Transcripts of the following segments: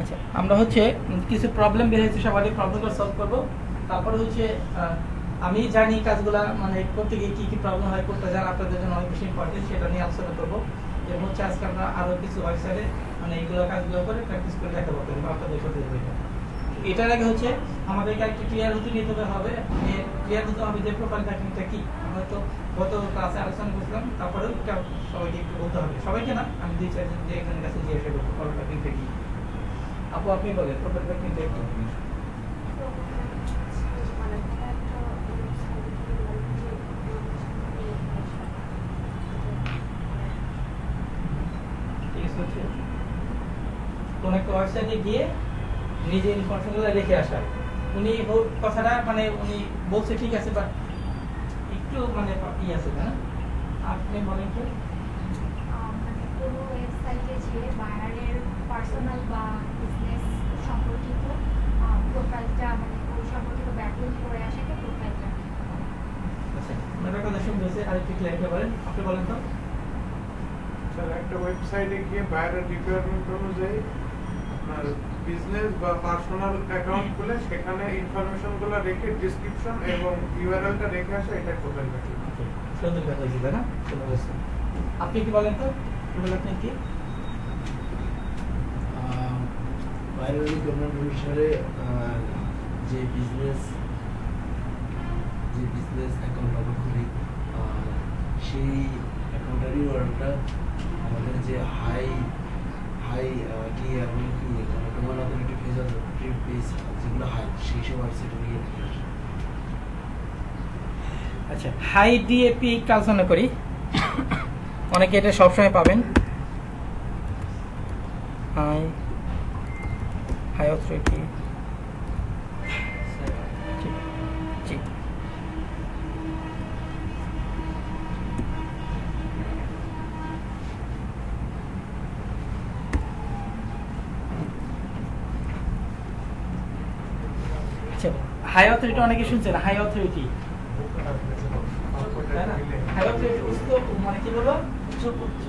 আচ্ছা, আমরা হচ্ছে কিছু প্রবলেম বের হয়েছে, সবারই প্রবলেমটা সলভ করব। তারপরে হচ্ছে আমি জানি কাজগুলা মানে করতে গিয়ে কি কি প্রবলেম হয়, কোনটা জানা আপনাদের জন্য অনেক বেশি ইম্পর্টেন্ট, সেটা নিয়ে আলোচনা করব। এবং হচ্ছে আজকে আমরা আরো কিছু ওয়েবসাইটে মানে এইগুলো কাজগুলো করে প্র্যাকটিস করে দেখাবো আপনাদের সাথে। এটার আগে হচ্ছে আমাদেরকে একটা ক্লিয়ার হতে নিতে হবে, ক্লিয়ার হতে হবে যে প্রোফাইল ট্র্যাকিংটা কি। আমরা তো গত ক্লাসে আলোচনা করছিলাম, তারপরেও এটা সবাইকে একটু বলতে হবে। সবাইকে না, আমি 2-4 জন যে একজনের কাছে জিজ্ঞাসা করবো প্রোফাইল ট্র্যাকিংটা কি। আপু আপনি বলেন প্রোফাইল ট্র্যাকিংটা কি? কোন একটা ওয়েবসাইটে গিয়ে নিজে ইনফরমেশনগুলো রেখে আসা। উনি কথাটা মানে উনি বলছে ঠিক আছে, বাট একটু মানে ই আছে না, আপনি বলেন তো। মানে কোনো ওয়েবসাইটে যে বায়ারের পার্সোনাল বা বিজনেস সম্পর্কিত প্রোফাইলটা মানে ওই সম্পর্কিত ব্যাকলিংক করে আসাকে প্রোফাইলটা। আচ্ছা, আপনার কথা শুনতেছে, আরেকটু ক্লিয়ার বলেন, আপনি বলেন তো। স্যার, একটা ওয়েবসাইটে গিয়ে বায়ারের রিকোয়ারমেন্ট অনুযায়ী আপনার বিজনেস বা পার্সোনাল অ্যাকাউন্ট খুলে সেখানে ইনফরমেশনগুলো রেখে ডেসক্রিপশন এবং ইউআরএলটা রেখে আসা, এটা প্রোফাইল ব্যাকলিং। সুন্দর কথা হয়েছে, তাই না? সুন্দর হয়েছে। আপনি কি বলেন তো, আপনি কি বাইরের রিকোয়ারমেন্ট অনুসারে যে বিজনেস অ্যাকাউন্ট আমরা খুলি, সেই অ্যাকাউন্টের ইউআরএলটা আমাদের যে হাই কি এবং কি ডোমেইন অথরিটি পেজ যেগুলো হাই, সেই সব ওয়েবসাইটে গিয়ে রেখে আসে। আচ্ছা, হাই ডিএপি আলোচনা করি। অনেকে এটা সবসময় পাবেন, হাই অথরিটি। আচ্ছা, হাই অথরিটি অনেকে শুনছেন, হাই অথরিটি হাই অথরিটি মানে কি বলবো,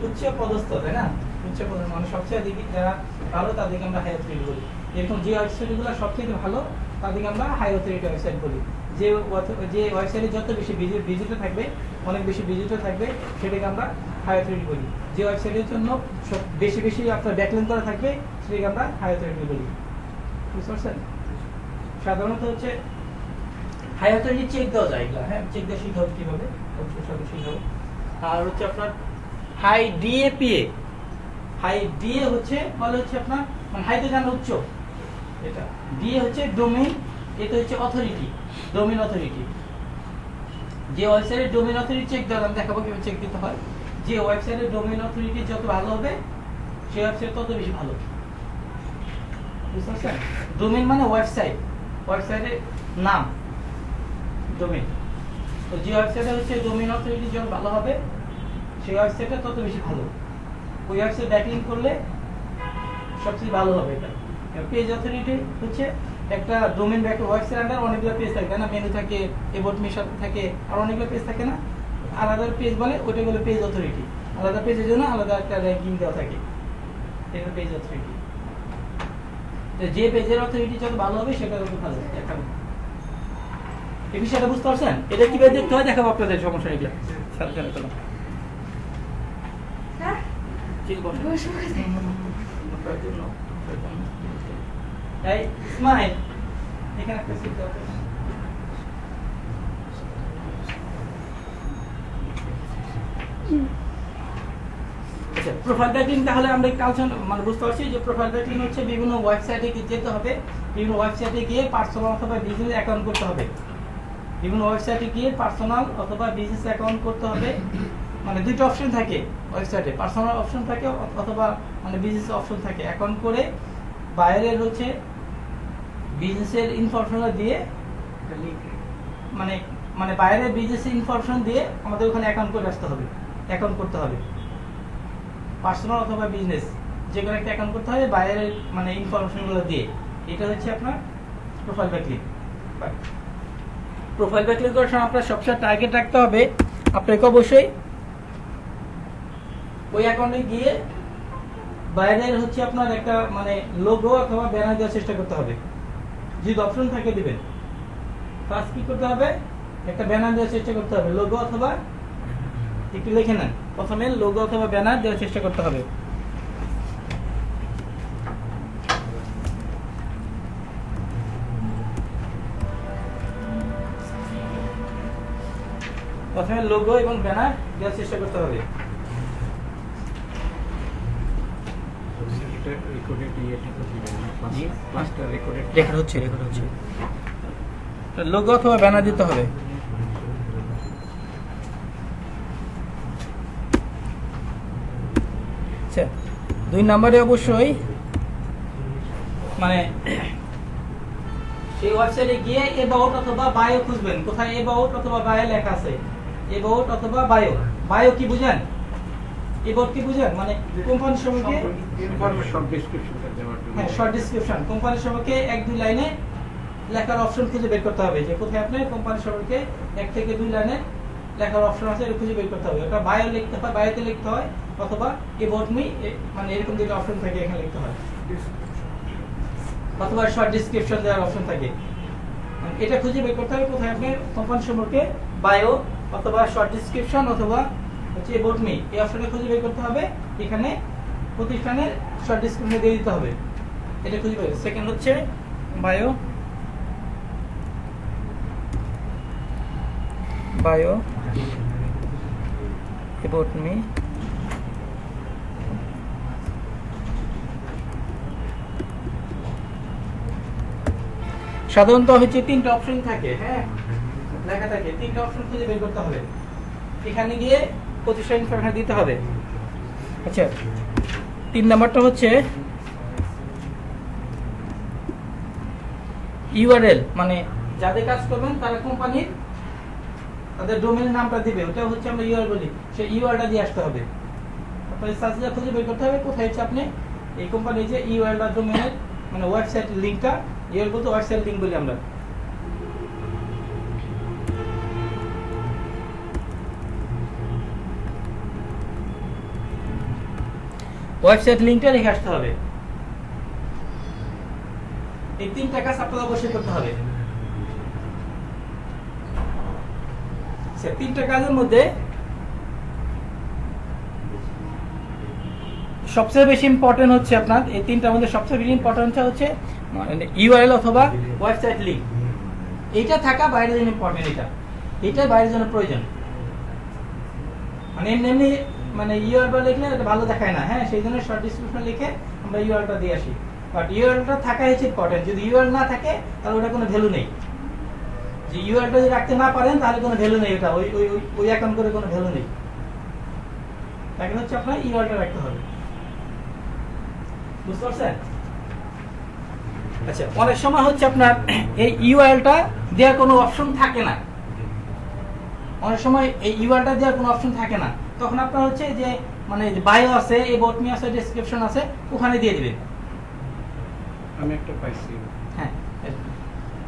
উচ্চ পদস্থ, তাই না? উচ্চ পদস্থ মানে সবচেয়ে দেখি যারা ভালো তাদেরকে আমরা হাই অথরিটি বলি। এরকম যে ওয়েবসাইটগুলো সবচেয়ে ভালো তাদেরকে আমরা হাই অথরিটি ওয়েবসাইট বলি। যে ওয়েবসাইটে যত বেশি ভিজিটর থাকবে, অনেক বেশি ভিজিটর থাকবে, সেটাকে আমরা হাই অথরিটি বলি। যে ওয়েবসাইটের জন্য বেশি আপনার ব্যাকলিংক করা থাকবে, সেটাকে আমরা হাই অথরিটি বলি। বুঝতে পারছেন? সাধারণত হচ্ছে হাই অথরিটি চেক দেওয়া যায়, এগুলো হ্যাঁ চেক দিয়ে শিখাবো কিভাবে, শিখাবো। আর হচ্ছে আপনার হাই ডিএপিএ, হাই ডিএ হচ্ছে বলে হচ্ছে আপনার মানে হাই তো জানা উচ্চ, এটা ডিএ হচ্ছে ডোমেইন, এটা হচ্ছে অথরিটি, ডোমেইন অথরিটি। যে ওয়েবসাইটের ডোমেইন অথরিটি চেক দেওয়া, আমি দেখাবো কিভাবে চেক দিতে হয়। যে ওয়েবসাইটের ডোমেইন অথরিটি যত ভালো হবে, সেই ওয়েবসাইট তত বেশি ভালো। বুঝতে পারছেন? ডোমেইন মানে ওয়েবসাইট, ওয়েবসাইটের নাম ডোমেইন। তো যে ওয়েবসাইটে হচ্ছে ডোমেইন অথরিটি যত ভালো হবে, সেই ওয়েবসাইটটা তত বেশি ভালো। ওই ওয়েবসাইট ব্যাকলিংক করলে সবচেয়ে ভালো হবে। এটা পেজ অথরিটি হচ্ছে একটা ডোমেইন ব্যাক ওয়েবসাইট আন্ডার অনেকগুলো পেজ থাকে না, মেনু থাকে, এবাউট মি থাকে, আর অনেকগুলো পেজ থাকে না, আলাদা পেজ বলে, ওটা হলো পেজ অথরিটি। আলাদা পেজের জন্য আলাদা একটা র্যাঙ্কিং দেওয়া থাকে, এটা পেজ অথরিটি। যে পেজের অথরিটি যত ভালো হবে সেটা তত ভালো। এই বিষয়টা বুঝতে পারছেন? এটা কিভাবে দেখতে হয় দেখাবো আপনাদের, সমস্যা এগুলো সাবধানে চলো। এই ইসমাইল, এখানে একটা সিট দাও। আচ্ছা, প্রোফাইল ট্র্যাকিং তাহলে আমরা কালচার মানে বুঝতে পারছি যে প্রোফাইল ট্র্যাকিং হচ্ছে বিভিন্ন ওয়েবসাইটে যেতে হবে, বিভিন্ন ওয়েবসাইটে গিয়ে পার্সোনাল অথবা বিজনেস অ্যাকাউন্ট করতে হবে। বিভিন্ন ওয়েবসাইটে গিয়ে পার্সোনাল অথবা বিজনেস অ্যাকাউন্ট করতে হবে। মানে দুইটা অপশন থাকে ওয়েবসাইটে, পার্সোনাল অপশন থাকে অথবা মানে বিজনেস অপশন থাকে। অ্যাকাউন্ট করে বাইরের হচ্ছে বিজনেসের ইনফরমেশন দিয়ে মানে মানে বাইরের বিজনেসের ইনফরমেশন দিয়ে আমাদের ওখানে অ্যাকাউন্ট করে আসতে হবে, অ্যাকাউন্ট করতে হবে। পার্সোনাল অথবা বিজনেস যে কোনো একটা অ্যাকাউন্ট করতে হবে বাইরের মানে ইনফরমেশনগুলো দিয়ে। এটা হচ্ছে আপনার প্রোফাইল ব্যাকলিংক। প্রোফাইল ব্যাকলিংক করার সময় আপনার সবসময় টার্গেট রাখতে হবে, আপনাকে অবশ্যই ওই অ্যাকাউন্টে গিয়ে বাইরের হচ্ছে আপনার একটা মানে লোগো অথবা ব্যানার দেওয়ার চেষ্টা করতে হবে। যদি অপশন থাকে দিবেন। ফার্স্ট কি করতে হবে, একটা ব্যানার দেওয়ার চেষ্টা করতে হবে, লোগো অথবা একটু লিখে নেন, প্রথমে লোগো অথবা ব্যানার দেওয়ার চেষ্টা করতে হবে। প্রথমে লোগো এবং ব্যানার দেওয়ার চেষ্টা করতে হবে। রেকর্ড হচ্ছে লোগো অথবা ব্যানার দিতে হবে। আচ্ছা, 2 নম্বরে অবশ্যই মানে সেই ওয়েবসাইটে গিয়ে এবাউট অথবা বায়ো খুঁজবেন। কোথায় এবাউট অথবা বায়ো লেখা আছে? এবাউট অথবা বায়ো। বায়ো কি বুঝেন? এবাউট কি বুঝেন? মানে কোম্পানি সম্পর্কে হ্যাঁ, শর্ট ডেসক্রিপশন। কোম্পানি সম্পর্কে 1-2 লাইনে লেখার অপশন খুঁজে বের করতে হবে, যে কোথায় আপনার কোম্পানি সম্পর্কে 1 থেকে 2 লাইনে লেখার অপশন আছে, এটা খুঁজে বের করতে হবে। ওটা বায়ো লিখতে হয়, বায়োতে লিখতে হয়, অথবা এবাউট মি, মানে এরকম দুটো অপশন থাকে, এখানে লিখতে হয়, অথবা শর্ট ডেসক্রিপশন দেওয়ার অপশন থাকে। এটা খুঁজে বের করতে হবে কোথায় আপনার কোম্পানি সম্পর্কে বায়ো অথবা শর্ট ডেসক্রিপশন অথবা হচ্ছে অ্যাবাউট মি, এই অপশনটা খুঁজে বের করতে হবে। এখানে প্রতিষ্ঠানের শর্ট ডেসক্রিপশন দিয়ে দিতে হবে, এটা খুঁজে বের। সেকেন্ড হচ্ছে বায়ো অ্যাবাউট মি, সাধারণত হচ্ছে 3টা অপশন থাকে, হ্যাঁ লেখা থাকে, 3টা অপশন খুঁজে বের করতে হবে। এখানে গিয়ে প্রতিষ্ঠান ইনফরমেশন দিতে হবে। আচ্ছা, 3 নাম্বারটা হচ্ছে ইউআরএল, মানে যাদের কাজ করবেন তারা কোম্পানির তাদের ডোমেইনের নামটা দিবে, ওটা হচ্ছে আমরা ইউআরএল বলি, সেই ইউআরএলটা দিয়ে আসতে হবে। আপনার সার্চে খুঁজে বের করতে হবে কোথায় হচ্ছে আপনি এই কোম্পানির যে ইউআরএল বা ডোমেইনের মানে ওয়েবসাইট লিংকটা, ইউআরএল বলতে ওয়েবসাইট লিংক বলি আমরা। ওয়েবসাইট লিংকটা লিখে আসতে হবে। এই 3টা কাজ আপনাদের অবশ্যই করতে হবে। আচ্ছা, 3টা কাজের মধ্যে সবচেয়ে বেশি ইম্পর্টেন্ট হচ্ছে আপনার এই 3টার মধ্যে সবচেয়ে বেশি ইম্পর্টেন্ট হচ্ছে ইউআরএল অথবা ওয়েবসাইট লিংক। এইটা থাকা বাইরের জন্য ইম্পর্টেন্ট, এটা বাইরের জন্য প্রয়োজন। মানে এমনি মানে ইউআরএল লিখলে এটা ভালো দেখায় না, হ্যাঁ সেই জন্য শর্ট ডেসক্রিপশন লিখে আমরা ইউআরএলটা দিয়ে আসি। বাট ইউআরএলটা থাকা হচ্ছে ইম্পর্টেন্ট। যদি ইউআরএল না থাকে তাহলে ওটা কোনো ভ্যালু নেই। যে ইউআরএলটা যদি রাখতে না পারেন তাহলে কোনো ভ্যালু নেই, ওটা ওই অ্যাকাউন্ট করে কোনো ভ্যালু নেই। তাকে হচ্ছে আপনার ইউআরএলটা রাখতে হবে, বুঝতে পারছেন? আচ্ছা, অনেক সময় হচ্ছে আপনার এই ইউআরএলটা দেওয়ার কোনো অপশন থাকে না, অনেক সময় এই ইউআরএলটা দেওয়ার কোনো অপশন থাকে না, তখন আপনার হচ্ছে যে মানে বায়ো আছে, অ্যাবাউট মি আছে, ডেসক্রিপশন আছে, ওখানে দিয়ে দিবেন। আমি একটা পাইছি। হ্যাঁ,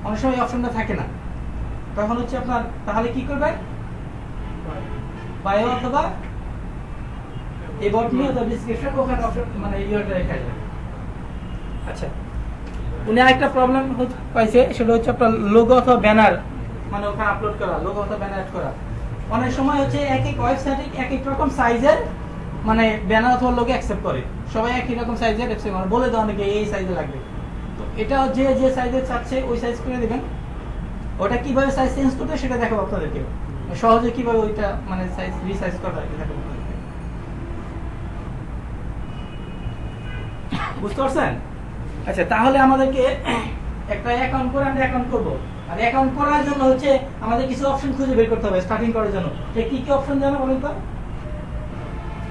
অনেক সময় এই অপশনটা থাকে না, তখন হচ্ছে আপনার তাহলে কি করবেন, বায়ো অথবা অ্যাবাউট মি অথবা ডেসক্রিপশন, ওখানে অপশন মানে ইউআরএলটা লেখা যাবে। আচ্ছা, উনি আরেকটা প্রবলেম পাইছে, সেটা হচ্ছে আপনার লোগো অথবা ব্যানার মানে ওখানে আপলোড করা, লোগো অথবা ব্যানার অ্যাড করা। অনেক সময় হচ্ছে এক এক ওয়েবসাইটে এক এক রকম সাইজের মানে ব্যানার অথবা লোগো অ্যাকসেপ্ট করে, সবাই একই রকম সাইজের অ্যাকসেপ্ট মানে বলে দেয় অনেকে এই সাইজে লাগবে। তো এটা যে যে সাইজের চাচ্ছে ওই সাইজ করে দিবেন। ওটা কিভাবে সাইজ চেঞ্জ করতে সেটা দেখাবো আপনাদেরকে, সহজে কিভাবে ওইটা মানে সাইজ রিসাইজ করা হয় দেখাবো আপনাদেরকে। বুঝতে পারছেন? আচ্ছা, তাহলে আমাদেরকে একটা অ্যাকাউন্ট করে আমরা অ্যাকাউন্ট করব। আর অ্যাকাউন্ট করার জন্য হচ্ছে আমাদের কিছু অপশন খুঁজে বের করতে হবে স্টার্টিং করার জন্য। যে কি কি অপশন জানো বলুন তো?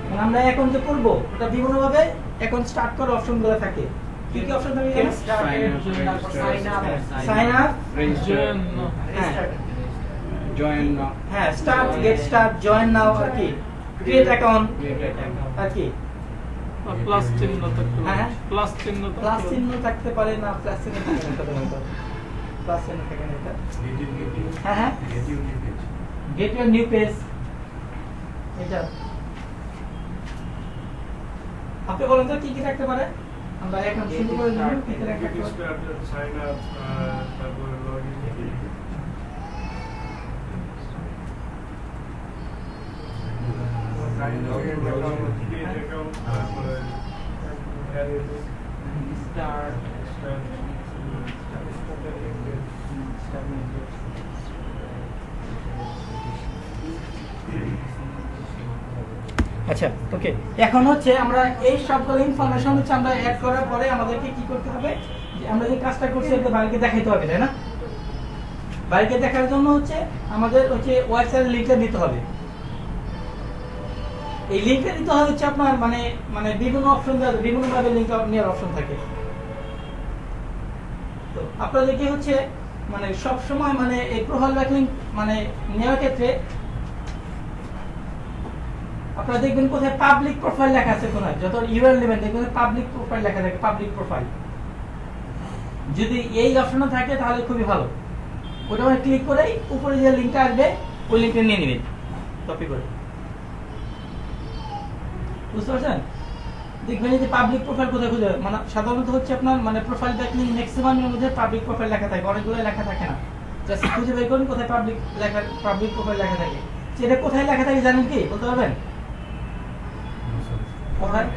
মানে আমরা অ্যাকাউন্ট যে করব ওটা বিভিন্ন ভাবে অ্যাকাউন্ট স্টার্ট করার অপশনগুলো থাকে। কি কি অপশন থাকে জানেন? Sign up, join now. হ্যাঁ, start, get start, join now, আর কি ক্রিয়েট অ্যাকাউন্ট, আর কি প্লাস চিহ্ন থাকতে পারে। হ্যাঁ, প্লাস চিহ্ন প্লাস চিহ্ন থাকতে পারে না, প্লাস চিহ্ন থাকে না, প্লাস চিহ্ন থাকে না এটা। হ্যাঁ হ্যাঁ, গেট ইউর নিউ পেজ, এটা আপনি বলেন তো কি কি রাখতে পারে? আমরা এখন শুরু করে দেব কি কি রাখতে পারে? সাইন আপ, তারপরে লগইন, স্টার্ট আচ্ছা ওকে, এখন হচ্ছে আমরা এই সবগুলো ইনফরমেশন হচ্ছে আমরা অ্যাড করার পরে আমাদেরকে কি করতে হবে, যে আমরা যে কাজটা করছি এটা বাইরে দেখাইতে হবে, তাই না? বাইরে দেখার জন্য হচ্ছে আমাদের হচ্ছে ওয়েবসাইটের লিংকটা নিতে হবে। এই লিংকটা নিতে হয় হচ্ছে আপনার মানে মানে বিভিন্ন অপশন বিভিন্ন ভাবে লিংক নেওয়ার অপশন থাকে। তো আপনাদেরকে হচ্ছে মানে সব সময় মানে এই প্রোফাইল ব্যাকলিংক মানে নেওয়ার ক্ষেত্রে আপনারা দেখবেন কোথায় পাবলিক প্রোফাইল লেখা আছে, কোথায় যত ইউআরএল নেবেন দেখবেন পাবলিক প্রোফাইল লেখা থাকে, পাবলিক প্রোফাইল। যদি এই অপশনটা থাকে তাহলে খুবই ভালো। ওটা ক্লিক করেই উপরে যে লিংকটা আসবে ওই লিংকটা নিয়ে নেবেন কপি করে। বুঝতে পারছেন? দেখবেন যে পাবলিক প্রোফাইল কোথায় খুঁজে, মানে সাধারণত হচ্ছে আপনার মানে প্রোফাইল ব্যাকলিংক ম্যাক্সিমামের মধ্যে পাবলিক প্রোফাইল লেখা থাকে, অনেকগুলো লেখা থাকে না। জাস্ট খুঁজে বের করুন কোথায় পাবলিক প্রোফাইল লেখা থাকে। সেটা কোথায় লেখা থাকে জানেন কি, বলতে পারবেন? কোথায়?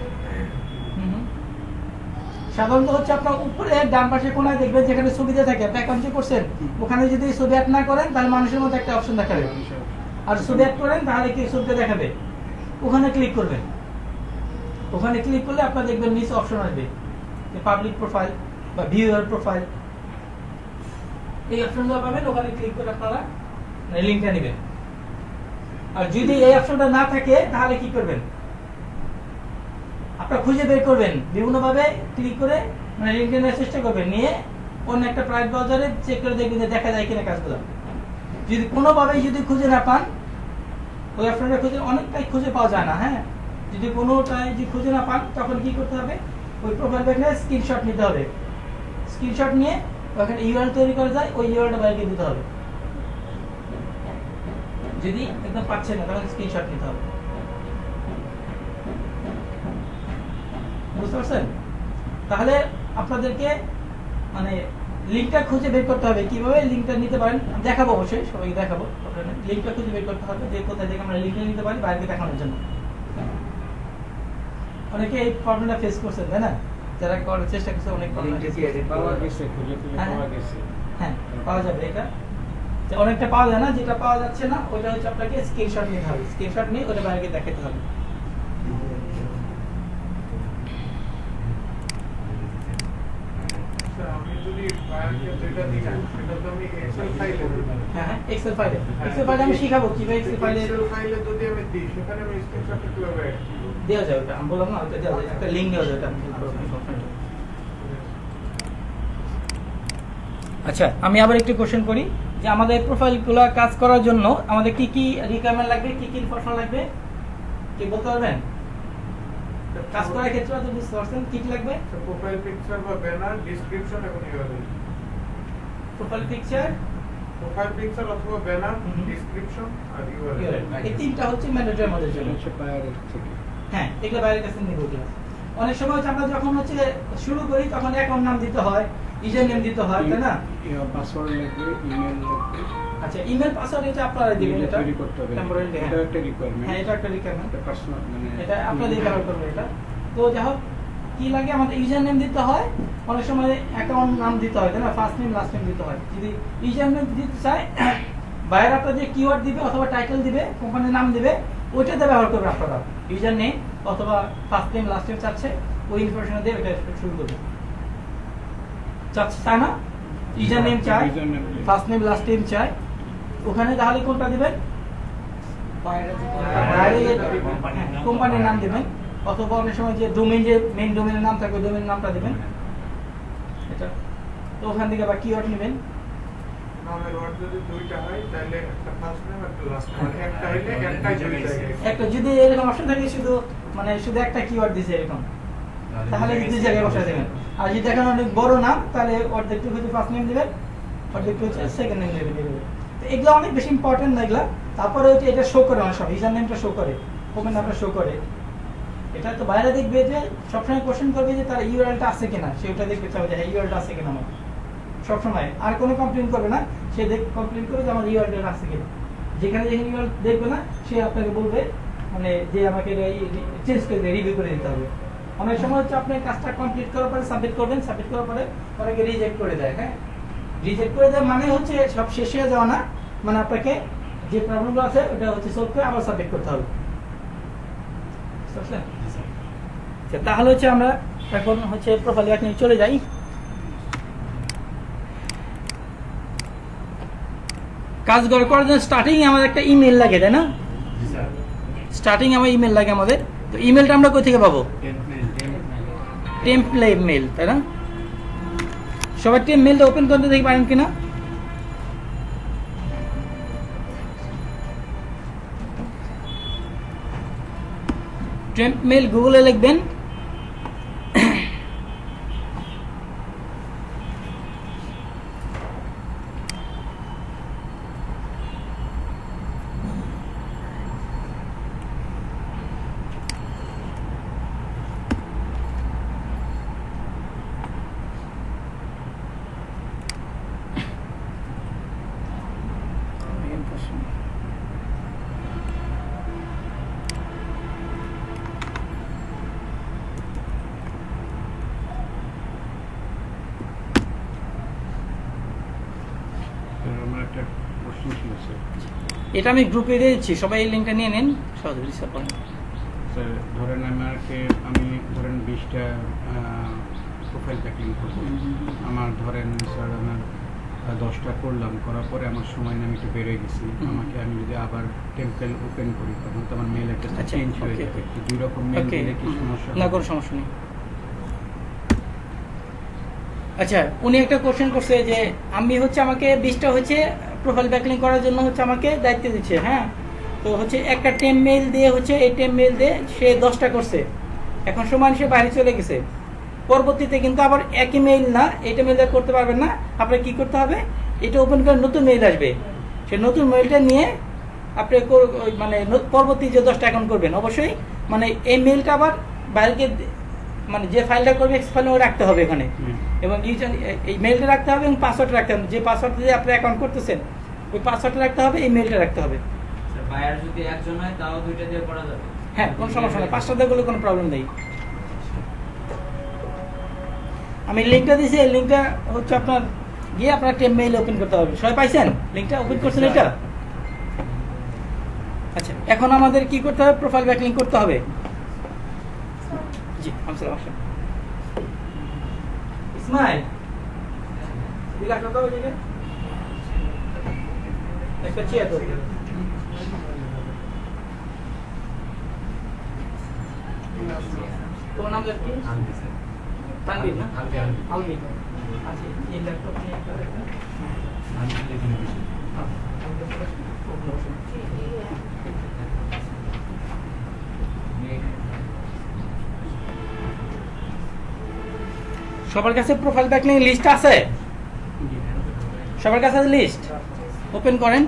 সাধারণত হচ্ছে আপনার উপরে ডান পাশে কোনায় দেখবেন যেখানে ছবি দিয়ে থাকে, আপনি অ্যাকাউন্ট করছেন ওখানে যদি ছবি অ্যাড না করেন তাহলে মানুষের মতো একটা অপশন দেখাবে, আর ছবি অ্যাড করেন তাহলে কি ছবিটা দেখাবে। ওখানে ক্লিক করবেন, ওখানে ক্লিক করলে আপনারা দেখবেন নিচে অপশন আসবে পাবলিক প্রোফাইল বা ভিউ ইওর প্রোফাইল, এই অপশনগুলো পাবেন। ওখানে ক্লিক করে আপনারা লিংকটা নেবেন। আর যদি এই অপশনটা না থাকে তাহলে কি করবেন, আপনারা খুঁজে বের করবেন বিভিন্ন ভাবে ক্লিক করে মানে লিংকটা নেওয়ার চেষ্টা করবেন, নিয়ে অন্য একটা প্রাইভেট ব্রাউজারে চেক করে দেখবেন যে দেখা যায় কিনা কাজগুলো। যদি কোনোভাবেই যদি খুঁজে না পান, ওই অপশনটা খুঁজে অনেকটাই খুঁজে পাওয়া যায় না। হ্যাঁ, যদি কোনোটাই যদি খুঁজে না পান তখন কি করতে হবে, ওই প্রোফাইল ব্যাকলিংক স্ক্রিনশট নিতে হবে। স্ক্রিনশট নিয়ে ওখানে ইউআরএল তৈরি করা যায়, ওই ইউআরএলটা বাইরে দিতে হবে। যদি একদম পাচ্ছেন না তখন স্ক্রিনশট নিতে হবে। বুঝতে পারছেন? তাহলে আপনাদেরকে মানে লিংকটা খুঁজে বের করতে হবে, কিভাবে লিংকটা নিতে পারেন দেখাবো, অবশ্যই সবাইকে দেখাবো। লিংকটা খুঁজে বের করতে হবে যে কোথায় থেকে আমরা লিংকটা নিতে পারি বাইরে দেখানোর জন্য। অনেকে এই প্রবলেমটা ফেস করছেন, তাই না? যারা করার চেষ্টা করছে অনেক প্রবলেম পাওয়া গেছে, খুঁজে খুঁজে পাওয়া গেছে। হ্যাঁ, পাওয়া যাবে। এটা যে অনেকটা পাওয়া যায় না, যেটা পাওয়া যাচ্ছে না ওইটা হচ্ছে আপনাকে স্ক্রিনশট নিতে হবে। স্ক্রিনশট নিয়ে ওটা বাইরে দেখাতে হবে। আমি যদি বাইরে যেটা দিই সেটা তো আমি এক্সেল ফাইলে দিই। হ্যাঁ, এক্সেল ফাইলে আমি শিখাবো কিভাবে এক্সেল ফাইলে যদি আমি দিই সেখানে আমি স্ক্রিনশটটা কিভাবে অ্যাড করব? দেওয়া যাবে। ওটা আমি বললাম না, ওটা দেওয়া যায়, একটা লিংক দেওয়া যাবে। আচ্ছা, আমি আবার একটু কোশ্চেন করি যে আমাদের প্রোফাইলগুলো কাজ করার জন্য আমাদের কি কি রিকোয়ারমেন্ট লাগবে, কি কি ইনফরমেশন লাগবে, কি বলতে পারবেন? কাজ করার ক্ষেত্রে তো বুঝতে পারছেন কি কি লাগবে। প্রোফাইল পিকচার বা ব্যানার, ডেসক্রিপশন এবং ইউআরএল। প্রোফাইল পিকচার অথবা ব্যানার, হুম। ডেসক্রিপশন আর ইউআরএল। এই তিনটা হচ্ছে ম্যান্ডেটরি আমাদের জন্য। হচ্ছে বাইরের থেকে। হ্যাঁ, এগুলো বাইরের কাছে নিয়ে বলতে হবে। অনেক সময় হচ্ছে আমরা যখন হচ্ছে শুরু করি তখন অ্যাকাউন্ট নাম দিতে হয়, ইউজার নেম দিতে হয়, তাই না? পাসওয়ার্ড লাগবে, ইমেল লাগবে। আচ্ছা, ইমেল পাসওয়ার্ড এটা আপনারা দিবেন, এটা এটা তৈরি করতে হবে। টেম্পোরারি। এটা একটা রিকোয়ারমেন্ট। হ্যাঁ, এটা একটা রিকোয়ারমেন্ট। এটা পার্সোনাল মানে এটা আপনাদের ব্যবহার করবেন এটা। তো যাই হোক, কি লাগে আমাদের ইউজার নেম দিতে হয়, অনেক সময় অ্যাকাউন্ট নাম দিতে হয়, তাই না? ফার্স্ট নেম লাস্ট নেম দিতে হয়। যদি ইউজার নেম দিতে চায়, বাইরে আপনার যে কিওয়ার্ড দিবে অথবা টাইটেল দিবে, কোম্পানির নাম দিবে, ওইটাতে ব্যবহার করবে আপনারা। ইউজার নেম অথবা ফার্স্ট নেম লাস্ট নেম চাচ্ছে, ওই ইনফরমেশন দিয়ে ওইটা শুরু করবে। চাচ্ছে চায় না, ইউজার নেম চায়, ফার্স্ট নেম লাস্ট নেম চায়, ওখানে তাহলে কোনটা দিবেন? কোম্পানির নাম দিবেন, অথবা অনেক সময় যে ডোমেইন, যে মেইন ডোমেইনের নাম থাকবে ডোমেইন নামটা দিবেন। এটা তো ওখান থেকে আবার কিওয়ার্ড নেবেন। নামের ওয়ার্ড যদি দুইটা হয় তাহলে একটা ফার্স্ট নেম একটা লাস্ট নেম, মানে একটা হইলে একটাই দুই জায়গায়। একটা যদি এরকম অপশন থাকে শুধু মানে শুধু একটা কিওয়ার্ড দিছে এরকম, তাহলে দুই জায়গায় বসায় দেবেন। আর যদি দেখেন অনেক বড় নাম তাহলে অর্ধেকটু হচ্ছে ফার্স্ট নেম দিবেন, অর্ধেকটু হচ্ছে সেকেন্ড নেম দিবেন। তো এগুলো অনেক বেশি ইম্পর্টেন্ট না এগুলা। তারপরে হচ্ছে এটা শো করে অনেক সময়, ইউজার নেমটা শো করে, কোম্পানির নামটা শো করে। এটা তো বাইরে দেখবে যে সবসময় কোশ্চেন করবে যে তার ইউআরএলটা আছে কিনা, সে ওটা দেখবে চাবে যে হ্যাঁ ইউআরএলটা আছে কিনা আমার সবসময়। আর কোনো কমপ্লেন করবে না, সে কমপ্লেন করবে যে আমার ইউআরএলটা আছে কিনা। যেখানে যেখানে ইউআরএল দেখবে না সে আপনাকে বলবে মানে যে আমাকে চেঞ্জ করে দিয়ে রিভিউ করে দিতে হবে। অনেক সময় হচ্ছে আপনি কাজটা কমপ্লিট করার পরে সাবমিট করবেন, সাবমিট করার পরে অনেকে রিজেক্ট করে দেয়। হ্যাঁ, রিজেক্ট করে দেয় মানে হচ্ছে সব শেষ হয়ে যাওয়া না, মানে আপনাকে যে প্রবলেমগুলো আছে ওটা হচ্ছে সলভ করে আবার সাবমিট করতে হবে। বুঝতে আচ্ছা, তাহলে হচ্ছে আমরা এখন হচ্ছে প্রোফাইল ব্যাক নিয়ে চলে যাই। কাজ করার জন্য স্টার্টিং আমাদের একটা ইমেল লাগে, তাই না? স্টার্টিং আমার ইমেল লাগে আমাদের। তো ইমেলটা আমরা কোথা থেকে পাবো? টেমপ্লেট মেল, তাই না? সবাই মেলটা ওপেন করতে দেখি পারেন কিনা। টেম্প মেল গুগলে লিখবেন, আমার একটা প্রশ্ন ছিল স্যার। এটা আমি গ্রুপে দিয়ে দিচ্ছি, সবাই এই লিঙ্কটা নিয়ে নেন সহজে রিসার্চ করেন। স্যার ধরেন আমি ধরেন 20টা প্রোফাইল প্যাকিং করবো। আমার ধরেন স্যার আমার 10টা করলাম, করার পরে আমার সময় নিয়ে আমি একটু বেড়ে গেছি। আমাকে আমি যদি আবার টেম্পেল ওপেন করি তখন তো আমার মেল অ্যাড্রেসটা আচ্ছা, চেঞ্জ হয়ে okay. যাবে। তো 2 রকম মেল Okay. দিলে কি সমস্যা না, হবে? কোনো সমস্যা নেই। আচ্ছা, উনি একটা কোশ্চেন করছে যে আমি হচ্ছে আমাকে 20টা হচ্ছে প্রোফাইল ব্যাকলিং করার জন্য হচ্ছে আমাকে দায়িত্ব দিচ্ছে। হ্যাঁ, তো হচ্ছে একটা টেম মেইল দিয়ে হচ্ছে এই টেম মেইল দিয়ে সে 10টা করছে, এখন সময় সে বাইরে চলে গেছে। পরবর্তীতে কিন্তু আবার একই মেইল না, এইটা মেইল দিয়ে করতে পারবেন না। আপনার কি করতে হবে, এটা ওপেন করে নতুন মেইল আসবে, সে নতুন মেইলটা নিয়ে আপনি মানে পরবর্তী যে 10টা অ্যাকাউন্ট করবেন অবশ্যই মানে এই মেইলটা আবার বাইরে মানে যে ফাইলটা করবে ফাইল রাখতে হবে এখানে, এবং এই মেইলটা রাখতে হবে এবং পাসওয়ার্ড রাখতে হবে। যে পাসওয়ার্ড দিয়ে আপনি অ্যাকাউন্ট করতেছেন ওই পাসওয়ার্ডটা রাখতে হবে, এই মেইলটা রাখতে হবে। বায়ার যদি একজন হয় তাও 2টা দিয়ে করা যাবে? হ্যাঁ, কোনো সমস্যা নেই, 5টা দিয়ে করলে কোনো প্রবলেম নেই। আমি লিঙ্কটা দিয়েছি, এই লিঙ্কটা হচ্ছে আপনার গিয়ে আপনার টেম মেইল ওপেন করতে হবে। সবাই পাইছেন লিঙ্কটা? ওপেন করছেন এটা? আচ্ছা, এখন আমাদের কি করতে হবে, প্রোফাইল ব্যাকলিং করতে হবে। জি, আসসালাম। ইসমাইল দিলা কত বলে একটা চেয়ার ধরে তোমার নাম কি? তানভীর না? আলবি। আচ্ছা, এই ল্যাপটপ নিয়ে একটা সবার কাছে প্রোফাইল ব্যাকলিং লিস্ট আছে? সবার কাছে লিস্ট ওপেন করেন।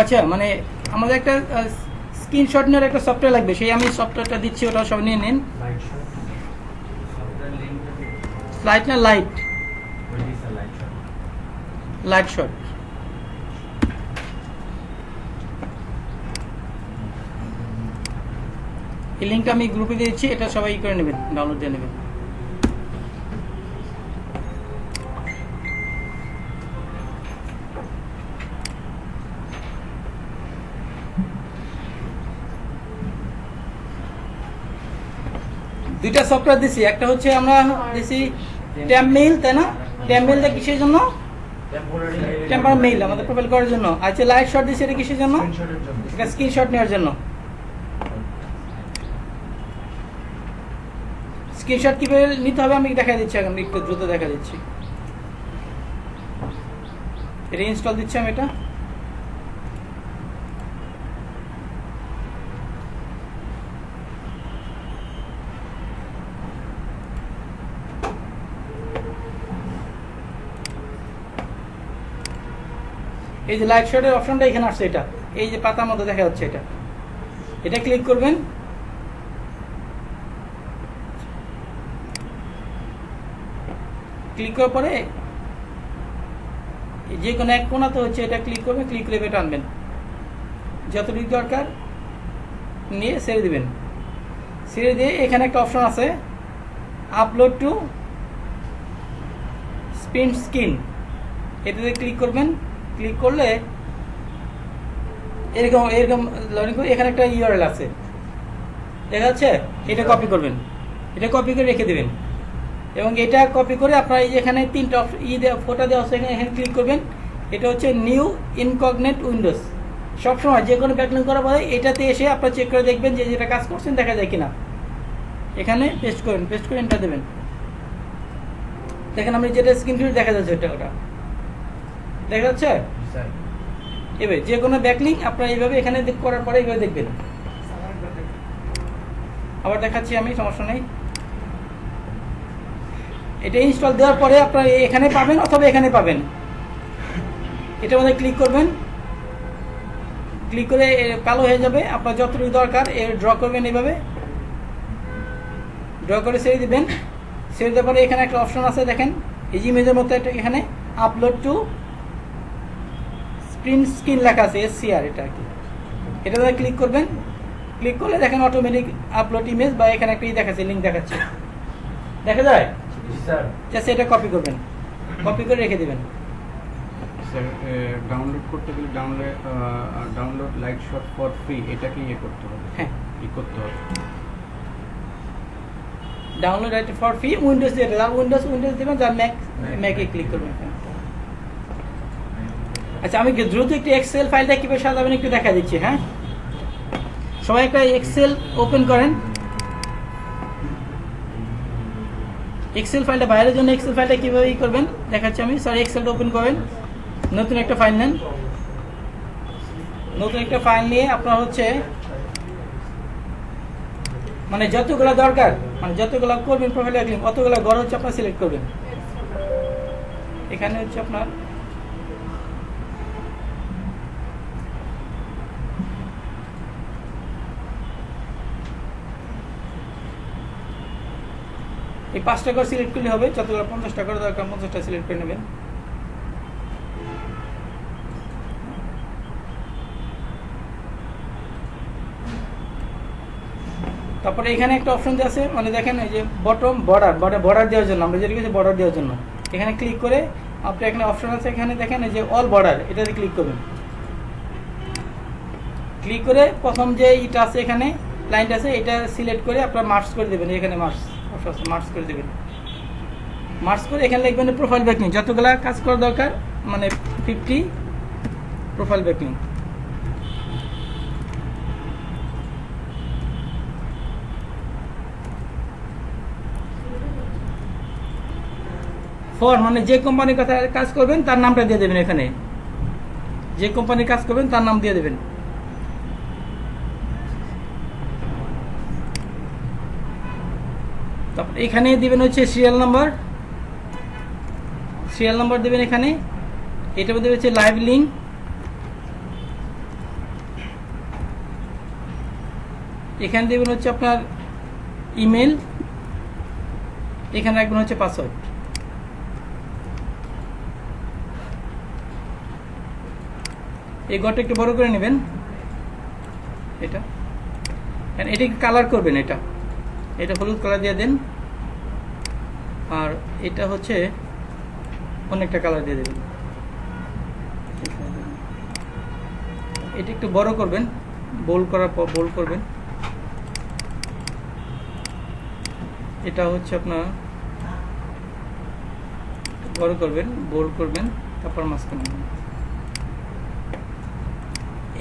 আচ্ছা, মানে আমাদের একটা স্ক্রিনশট নেওয়ার একটা সফটওয়্যার লাগবে, সেই আমি সফটওয়্যারটা দিচ্ছি, ওটা সব নিয়ে নিন। লাইট না লাইট? Light shot. এই লিঙ্কটা আমি গ্রুপে দিয়েছি, এটা সবাই করে নেবেন, ডাউনলোড দিয়ে নেবেন। দুইটা সফটওয়্যার দিছি, একটা হচ্ছে আমরা দিছি ট্যাম মেইল, তাই না? ট্যাম মেইলটা কিসের জন্য? টেম্পার মেইল আমাদের প্রোফাইল করার জন্য। আচ্ছা, লাইট শট দিছি, এটা কিসের জন্য? এটা স্ক্রিনশট নেওয়ার জন্য। স্ক্রিনশট কিভাবে নিতে হবে আমি দেখা দিচ্ছি, এখন একটু দ্রুত দেখা দিচ্ছি। এটা ইনস্টল দিচ্ছি আমি। এটা এই যে লাইট শটের অপশনটা এখানে আসছে, এটা এই যে পাতার মধ্যে দেখা যাচ্ছে, এটা ক্লিক করবেন। ক্লিক করার পরে যে কোনো এক কোণাতে হচ্ছে এটা ক্লিক করবেন, ক্লিক করে এটা আনবেন, যতটুকু দরকার নিয়ে ছেড়ে দিবেন। ছেড়ে দিয়ে এখানে একটা অপশন আছে আপলোড টু প্রিন্ট স্ক্রিন, এটাতে ক্লিক করবেন। ক্লিক করলে এরকম এরকম লডিং করে এখানে একটা ইউআরএল আছে দেখা যাচ্ছে, এটা কপি করবেন, এটা কপি করে রেখে দেবেন। এবং এটা কপি করে আপনার এই যে এখানে তিনটা ফোটা দেওয়া আছে, এখানে ক্লিক করবেন। এটা হচ্ছে নিউ ইনকগনেট উইন্ডোজ। সবসময় যে কোনো ব্যাকলিং করার পরে এটাতে এসে আপনার চেক করে দেখবেন যে যেটা কাজ করছেন দেখা যায় কিনা। এখানে পেস্ট করেন, পেস্ট করে এন্টার দেবেন। দেখেন আমি যেটা স্ক্রিনশট দেখা যাচ্ছে ওটা দেখা যাচ্ছে। এবার যে কোনো ব্যাকলিং আপনার এইভাবে এখানে করার পরে এইভাবে দেখবেন। আবার দেখাচ্ছি আমি, সমস্যা নেই। এটা ইনস্টল দেওয়ার পরে আপনারা এখানে পাবেন অথবা এখানে পাবেন। এটার মধ্যে ক্লিক করবেন, ক্লিক করে কালো হয়ে যাবে। আপনার যতটুকু দরকার এর ড্র করবেন, এইভাবে ড্র করে ছেড়ে দিবেন। ছেড়ে দেওয়ার পরে এখানে একটা অপশন আছে দেখেন, এই ইমেজের মতো একটা এখানে আপলোড টু প্রিন্ট স্ক্রিন লেখা আছে, SCR এটা আর কি। এটাতে ক্লিক করবেন। ক্লিক করলে দেখেন অটোমেটিক আপলোড ইমেজ বা এখানে একটা দেখাচ্ছে, লিঙ্ক দেখাচ্ছে, দেখা যায়। জাস্ট এটা কপি করবেন, কপি করে রেখে দেবেন। স্যার ডাউনলোড করতে গেলে download light shot for free, এটাকে ইয়ে করতে হবে, হ্যাঁ ই করতে হবে। Download right for free Windows দিয়ে দেবেন, উইন্ডোজ দেবেন, যার ম্যাকে ক্লিক করবেন। আচ্ছা আমি দ্রুত একটু এক্সেল ফাইলটা কীভাবে সাজাবেন একটু দেখা দিচ্ছি। হ্যাঁ, সবাই একটা এক্সেল ওপেন করেন। এক্সেল ফাইলটা বাইরের জন্য এক্সেল ফাইলটা কীভাবে করবেন দেখাচ্ছি আমি। সরি, এক্সেলটা ওপেন করেন, নতুন একটা ফাইল নেন। নতুন একটা ফাইল নিয়ে আপনার হচ্ছে মানে যতগুলো দরকার, মানে যতগুলো করবেন প্রোফাইলে অতগুলো ঘর হচ্ছে আপনার সিলেক্ট করবেন। এখানে হচ্ছে আপনার এই 5টা করে সিলেক্ট করলে হবে, যতগুলো 50টা করে দরকার 50টা সিলেক্ট করে নেবেন। তারপরে এখানে একটা অপশন আছে, মানে দেখেন এই যে বটম বর্ডার দেওয়ার জন্য, আমরা যেটা কিছু বর্ডার দেওয়ার জন্য এখানে ক্লিক করে আপনি এখানে অপশন আছে, এখানে দেখেন এই যে অল বর্ডার, এটাতে ক্লিক করবেন। ক্লিক করে প্রথম যে ইটা আছে এখানে লাইনটা আছে, এটা সিলেক্ট করে আপনার মার্চ করে দেবেন। এখানে মার্চ করে দেবেন। মার্চ করে এখানে লিখবেন প্রোফাইল ব্যাকলিং, যতগুলা কাজ করা দরকার মানে 50 প্রোফাইল ব্যাকলিং। ফর মানে যে কোম্পানির কথা কাজ করবেন তার নামটা দিয়ে দেবেন। এখানে যে কোম্পানির কাজ করবেন তার নাম দিয়ে দেবেন। তারপর এখানে দিবেন হচ্ছে সিরিয়াল নাম্বার দেবেন এখানে। এটা দেবেন হচ্ছে লাইভ লিঙ্ক, এখানে দেবেন হচ্ছে আপনার ইমেল, এখানে রাখবেন হচ্ছে পাসওয়ার্ড। এই ঘরটা একটু বড় করে নেবেন। এটা কালার করবেন, এটা হলুদ কালার দিয়ে দেন। আর এটা হচ্ছে অনেকটা কালার দিয়ে দেবেন। এটা একটু বড় করবেন, বোল্ড করার পর বোল্ড করবেন। এটা হচ্ছে আপনার বড় করবেন, বোল্ড করবেন, তারপর মাঝখানে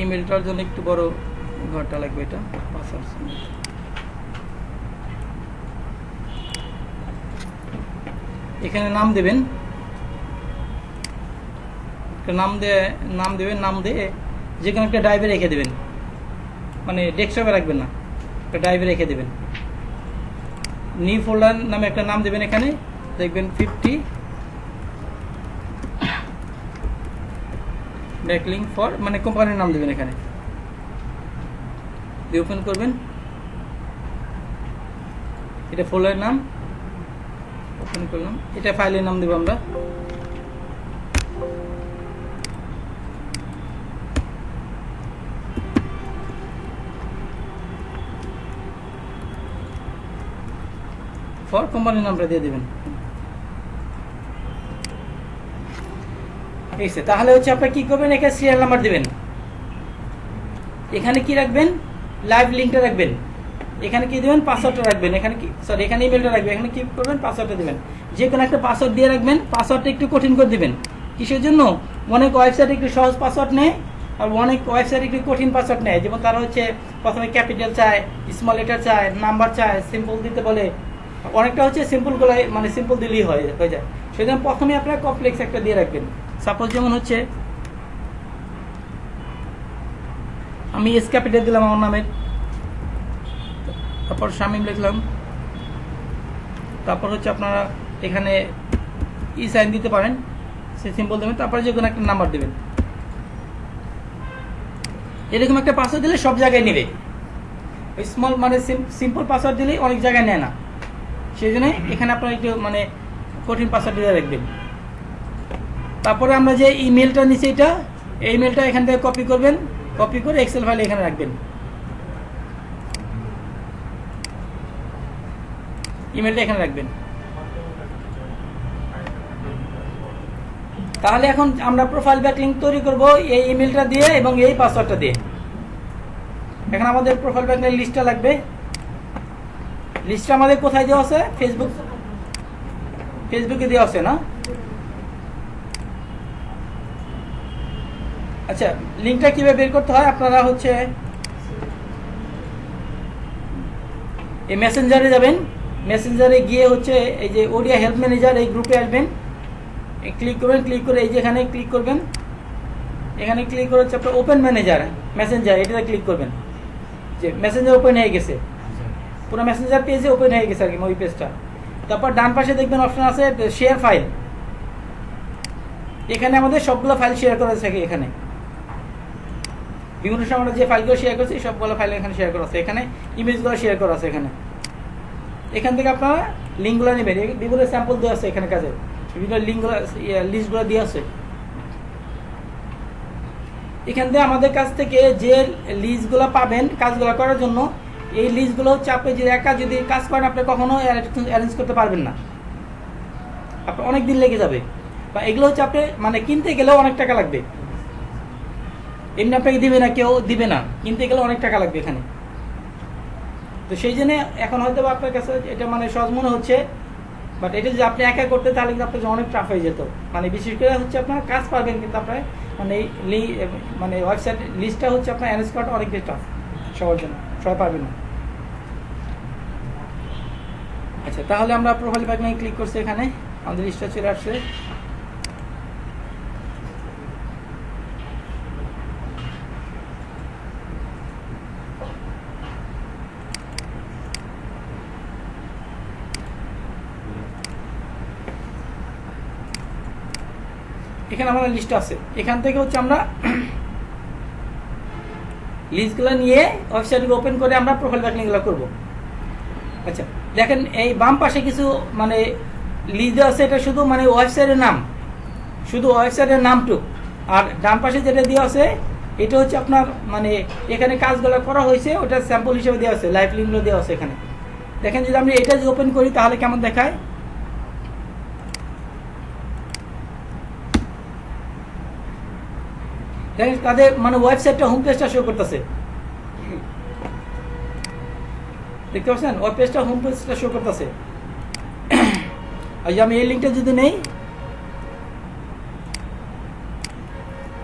ইমেলটার জন্য একটু বড় ঘরটা লাগবে। এটা এখানে নাম দেবেন, নাম দিয়ে যে কোনো একটা ড্রাইভে রেখে দেবেন, মানে ডেস্কটপে রাখবেন না, একটা ড্রাইভে রেখে দেবেন। নিউ ফোল্ডার নামে একটা নাম দেবেন, এখানে দেখবেন 50 ব্যাকলিঙ্ক ফর মানে কোম্পানির নাম দেবেন এখানে দিয়ে ওপেন করবেন। এটা ফোল্ডারের নাম ওপেন করলাম, এটা ফাইলের নাম দেবো আমরা। ফর কোম্পানির নামটা দিয়ে দেবেন। তাহলে হচ্ছে আপনার কি করবেন, এখানে সিরিয়াল নাম্বার দিবেন, এখানে কি রাখবেন লাইভ লিঙ্কটা রাখবেন, এখানে কি দিবেন পাসওয়ার্ডটা রাখবেন, এখানে কি সরি এখানে ইমেলটা রাখবেন, এখানে কি করবেন পাসওয়ার্ডটা দিবেন। যে কোনো একটা পাসওয়ার্ড দিয়ে রাখবেন, পাসওয়ার্ডটা একটু কঠিন করে দিবেন। কিসের জন্য, অনেক ওয়েবসাইট একটু সহজ পাসওয়ার্ড নেয় আর অনেক ওয়েবসাইট একটু কঠিন পাসওয়ার্ড নেয়। যেমন তারা হচ্ছে প্রথমে ক্যাপিটাল চায়, স্মল লেটার চায়, নাম্বার চায়, সিম্পল দিতে বলে। অনেকটা হচ্ছে সিম্পলগুলো মানে সিম্পল দিলেই হয়ে যায়। সেজন্য প্রথমে আপনারা কমপ্লেক্স একটা দিয়ে রাখবেন। সাপোজ যেমন হচ্ছে আমি এস ক্যাপিটাল দিলাম আমার নামের, তারপর শামিম লিখলাম, তারপর হচ্ছে আপনারা এখানে ই সাইন দিতে পারেন, সে সিম্পল দেবেন, তারপরে যে কোনো একটা নাম্বার দেবেন। এরকম একটা পাসওয়ার্ড দিলে সব জায়গায় নেবে। ওই স্মল মানে সিম্পল পাসওয়ার্ড দিলে অনেক জায়গায় নেয় না, সেই জন্য এখানে আপনারা একটু মানে কঠিন পাসওয়ার্ড দিয়ে রাখবেন। তারপরে আমরা যে ইমেলটা নিচ্ছি এটা, এই ইমেলটা এখান থেকে কপি করবেন, কপি করে এক্সেল ফাইলে এখানে রাখবেন। ইমেলটা এখানে রাখবেন। তাহলে এখন আমরা প্রোফাইল ব্যাকলিংক তৈরি করব এই ইমেলটা দিয়ে এবং এই পাসওয়ার্ডটা দিয়ে। এখন আমাদের প্রোফাইল ব্যাকলিংক লিস্টটা লাগবে। লিস্টটা আমাদের কোথায় দেওয়া আছে, ফেসবুকে দেওয়া আছে না? আচ্ছা, লিঙ্কটা কিভাবে বের করতে হয়, আপনারা হচ্ছে এই মেসেঞ্জারে যাবেন, মেসেঞ্জারে গিয়ে হচ্ছে এই যে ওডিয়া হেল্প ম্যানেজার এই গ্রুপে আসবেন, ক্লিক করবেন, ক্লিক করে এই যে এখানে ক্লিক করবেন, এখানে ক্লিক করে হচ্ছে আপনার ওপেন ম্যানেজার মেসেঞ্জার এটাতে ক্লিক করবেন। যে মেসেঞ্জার ওপেন হয়ে গেছে, পুরো মেসেঞ্জার পেজে ওপেন হয়ে গেছে আর কি ওই পেজটা। তারপর ডান পাশে দেখবেন অপশন আছে শেয়ার ফাইল, এখানে আমাদের সবগুলো ফাইল শেয়ার করা থাকে। এখানে বিভিন্ন সময় আমরা যে ফাইলগুলো শেয়ার করছি সবগুলো ফাইল এখানে শেয়ার করা আছে, এখানে ইমেজগুলো শেয়ার করা আছে এখানে। এখান থেকে আপনারা লিঙ্কগুলো নেবেন, বিভিন্ন স্যাম্পল দেওয়া আছে এখানে, কাজে বিভিন্ন লিঙ্কগুলো লিস্টগুলো দিয়ে আছে। এখান থেকে আমাদের কাছ থেকে যে লিস্টগুলো পাবেন কাজগুলো করার জন্য, এই লিস্টগুলো হচ্ছে আপনি যদি একা যদি কাজ করেন আপনি কখনো অ্যারেঞ্জ করতে পারবেন না, আপনার অনেক দিন লেগে যাবে। বা এগুলো হচ্ছে আপনি মানে কিনতে গেলেও অনেক টাকা লাগবে, এমনি আপনাকে দিবে না, কেউ দিবে না, কিনতে গেলে অনেক টাকা লাগবে এখানে। তো সেই জন্য এখন হয়তো আপনার কাছে এটা মানে সহজ মনে হচ্ছে, বাট এটা যদি আপনি একা করতে তাহলে কিন্তু আপনার অনেক টাফ হয়ে যেত। মানে বিশেষ করে হচ্ছে আপনার কাজ পারবেন, কিন্তু আপনার মানে মানে ওয়েবসাইট লিস্টটা হচ্ছে আপনার অ্যারেঞ্জ করাটা অনেক বেশি টাফ সবার জন্য, সবাই পারবেন না। আচ্ছা, তাহলে আমরা প্রোফাইল ব্যাকলিংক ক্লিক করছি, এখানে আমাদের লিস্টটা চলে আসছে। এখানে আমাদের লিস্ট আছে, এখান থেকে হচ্ছে আমরা লিস্টগুলো নিয়ে ওয়েবসাইটগুলো ওপেন করে আমরা প্রোফাইল ব্যাকলিংকগুলো করব। আচ্ছা, দেখেন এই বাম পাশে কিছু মানে লিস্ট আছে, এটা শুধু মানে ওয়েবসাইটের নাম, শুধু ওয়েবসাইটের নামটুক। আর ডান পাশে যেটা দেওয়া আছে এটা হচ্ছে আপনার মানে এখানে কাজগুলো করা হয়েছে, ওটা স্যাম্পল হিসেবে দেওয়া আছে, লাইভ লিঙ্কগুলো দেওয়া আছে এখানে। দেখেন যদি আমরা এটা যদি ওপেন করি তাহলে কেমন দেখায়, দেখেন তাদের মানে ওয়েবসাইটটা হোম পেজটা শো করতেছে, দেখতে পাচ্ছেন ওয়েব পেজটা হোম পেজটা শো করতেছে। আর আমি এই লিঙ্কটা যদি নেই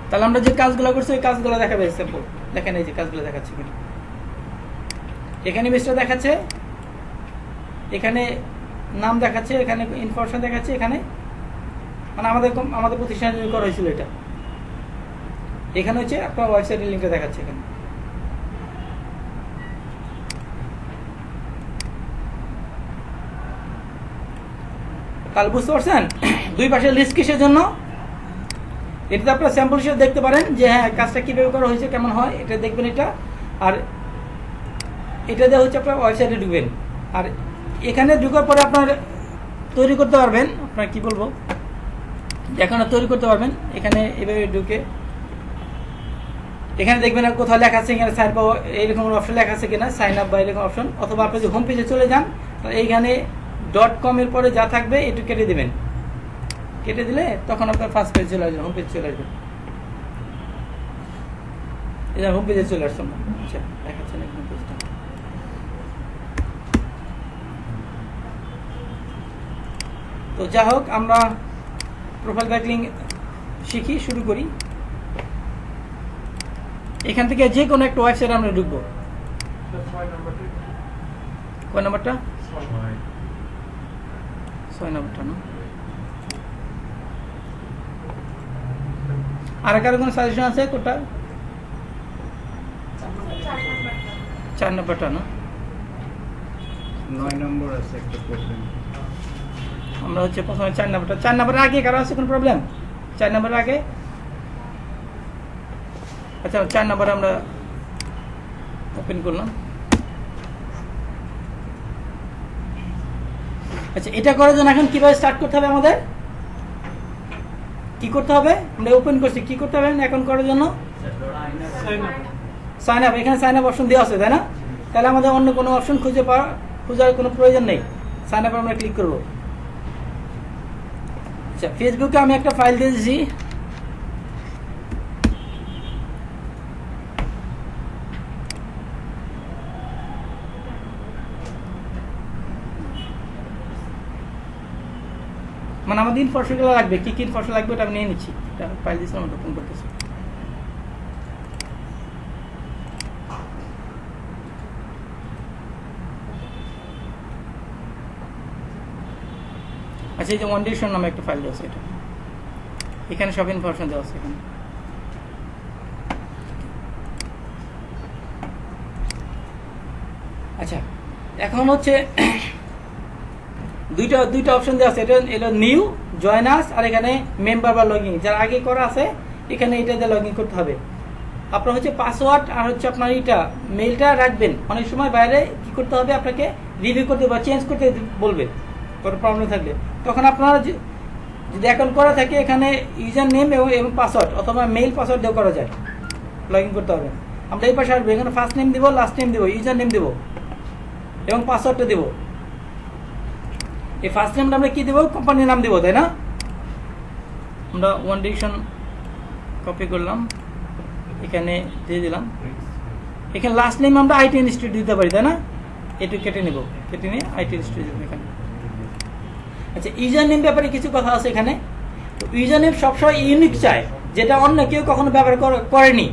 তাহলে আমরা যে কাজগুলো করছি ওই কাজগুলো দেখাবে স্যাম্পল। দেখেন এই যে কাজগুলো দেখাচ্ছে, এখানে ইমেজটা দেখাচ্ছে, এখানে নাম দেখাচ্ছে, এখানে ইনফরমেশন দেখাচ্ছে, এখানে মানে আমাদের প্রতিষ্ঠানে করা হয়েছিল এটা। এখানে হচ্ছে আপনার ওয়েবসাইটের লিঙ্কটা দেখাচ্ছে এখানে। তাহলে বুঝতে পারছেন দুই পাশের লিস্ট কিসের জন্য, এটাতে আপনারা স্যাম্পল হিসেবে দেখতে পারেন যে হ্যাঁ কাজটা কীভাবে করা হয়েছে, কেমন হয়, এটা দেখবেন এটা। আর এটা দিয়ে হচ্ছে আপনার ওয়েবসাইটে ঢুকবেন, আর এখানে ঢুকার পরে আপনার তৈরি করতে পারবেন, আপনার কি বলবো, এখানে তৈরি করতে পারবেন। এখানে এভাবে ঢুকে এখানে দেখবেন কোথাও লেখা আছে এখানে সাইন আপ এইরকম অপশন লেখা আছে কিনা, সাইন আপ বা এরকম অপশন। অথবা আপনি যদি হোম পেজে চলে যান, এইখানে .com এর পরে যা থাকবে একটু কেটে দেবেন, কেটে দিলে তখন আপনার ফার্স্ট পেজ চলে আসবে, হোম পেজ চলে আসবে। এটা হোম পেজে চলে আসছে। আচ্ছা, দেখাচ্ছে না হোম পেজটা। তো যা হোক, আমরা প্রোফাইল ব্যাকলিং শিখি, শুরু করি। এখান থেকে যে কোনো একটা ওয়েবসাইটে আমরা ঢুকবো। 6 নাম্বারটি কয় নাম্বারটা? 6 6 নাম্বারটা না? আর কারো কোনো সাজেশন আছে? কোনটা? 4 নাম্বারটা না? 9 নম্বর আছে একটা প্রবলেম। আমরা হচ্ছে প্রথমে 4 নাম্বারটা। 4 নাম্বারের আগে কারো আছে কোনো প্রবলেম? 4 নাম্বারের আগে? আচ্ছা, 4 নাম্বারে আমরা ওপেন করলাম। আচ্ছা, এটা করার জন্য এখন কিভাবে স্টার্ট করতে হবে আমাদের? কি করতে হবে? আমরা ওপেন করছি, কি করতে হবে এখন করার জন্য? Sign up. এখানে সাইন আপ অপশন দেওয়া আছে, তাই না? তাহলে আমাদের অন্য কোনো অপশন খোঁজার কোনো প্রয়োজন নেই। সাইন আপ আমরা ক্লিক করব। আচ্ছা, ফেসবুকে আমি একটা ফাইল দিয়েছি। মানে আমাদের ইনফরমেশনগুলো লাগবে, কি কি ইনফরমেশন লাগবে ওটা আমি নিয়ে নিচ্ছি। এটা ফাইল দিয়েছিলাম, ওটা ওপেন করতেছি। আচ্ছা, এই যে ওয়ান ডিরেকশন নামে একটা ফাইল দেওয়া আছে, এটা এখানে সব ইনফরমেশন দেওয়া আছে। এখানে আচ্ছা, এখন হচ্ছে দুইটা অপশন দেওয়া আছে। এটা এলো নিউ, জয়েনার্স, আর এখানে মেম্বার বা লগইন। যারা আগে করা আছে এখানে এটা দিয়ে লগ ইন করতে হবে। আপনার হচ্ছে পাসওয়ার্ড আর হচ্ছে আপনার এইটা মেইলটা রাখবেন। অনেক সময় বাইরে কি করতে হবে, আপনাকে রিভিউ করতে বা চেঞ্জ করতে বলবে কোনো প্রবলেম থাকলে। তখন আপনারা যদি অ্যাকাউন্ট করা থাকে, এখানে ইউজার নেম এবং পাসওয়ার্ড অথবা মেইল পাসওয়ার্ড দিয়েও করা যায়, লগ ইন করতে হবে। আমরা এই পাশে আসবো, এখানে ফার্স্ট নেম দিব, লাস্ট নেম দিব, ইউজার নেম দিব এবং পাসওয়ার্ডটা দেবো। এই ফার্স্ট নেমটা আমরা কি দেবো? কোম্পানির নাম দেবো, তাই না? আমরা ওয়ান ডিরেকশন কপি করলাম, এখানে দিয়ে দিলাম। এখানে লাস্ট নেম আমরা আইটি ইনস্টিটিউট দিতে পারি, তাই না? এটু কেটে নেব, কেটে নিয়ে আইটি ইনস্টিটিউট এখানে। আচ্ছা, ইউজার নেম ব্যাপারে কিছু কথা আছে এখানে। তো ইউজার নেম সবসময় ইউনিক চায়, যেটা অন্য কেউ কখনো ব্যবহার করেনি,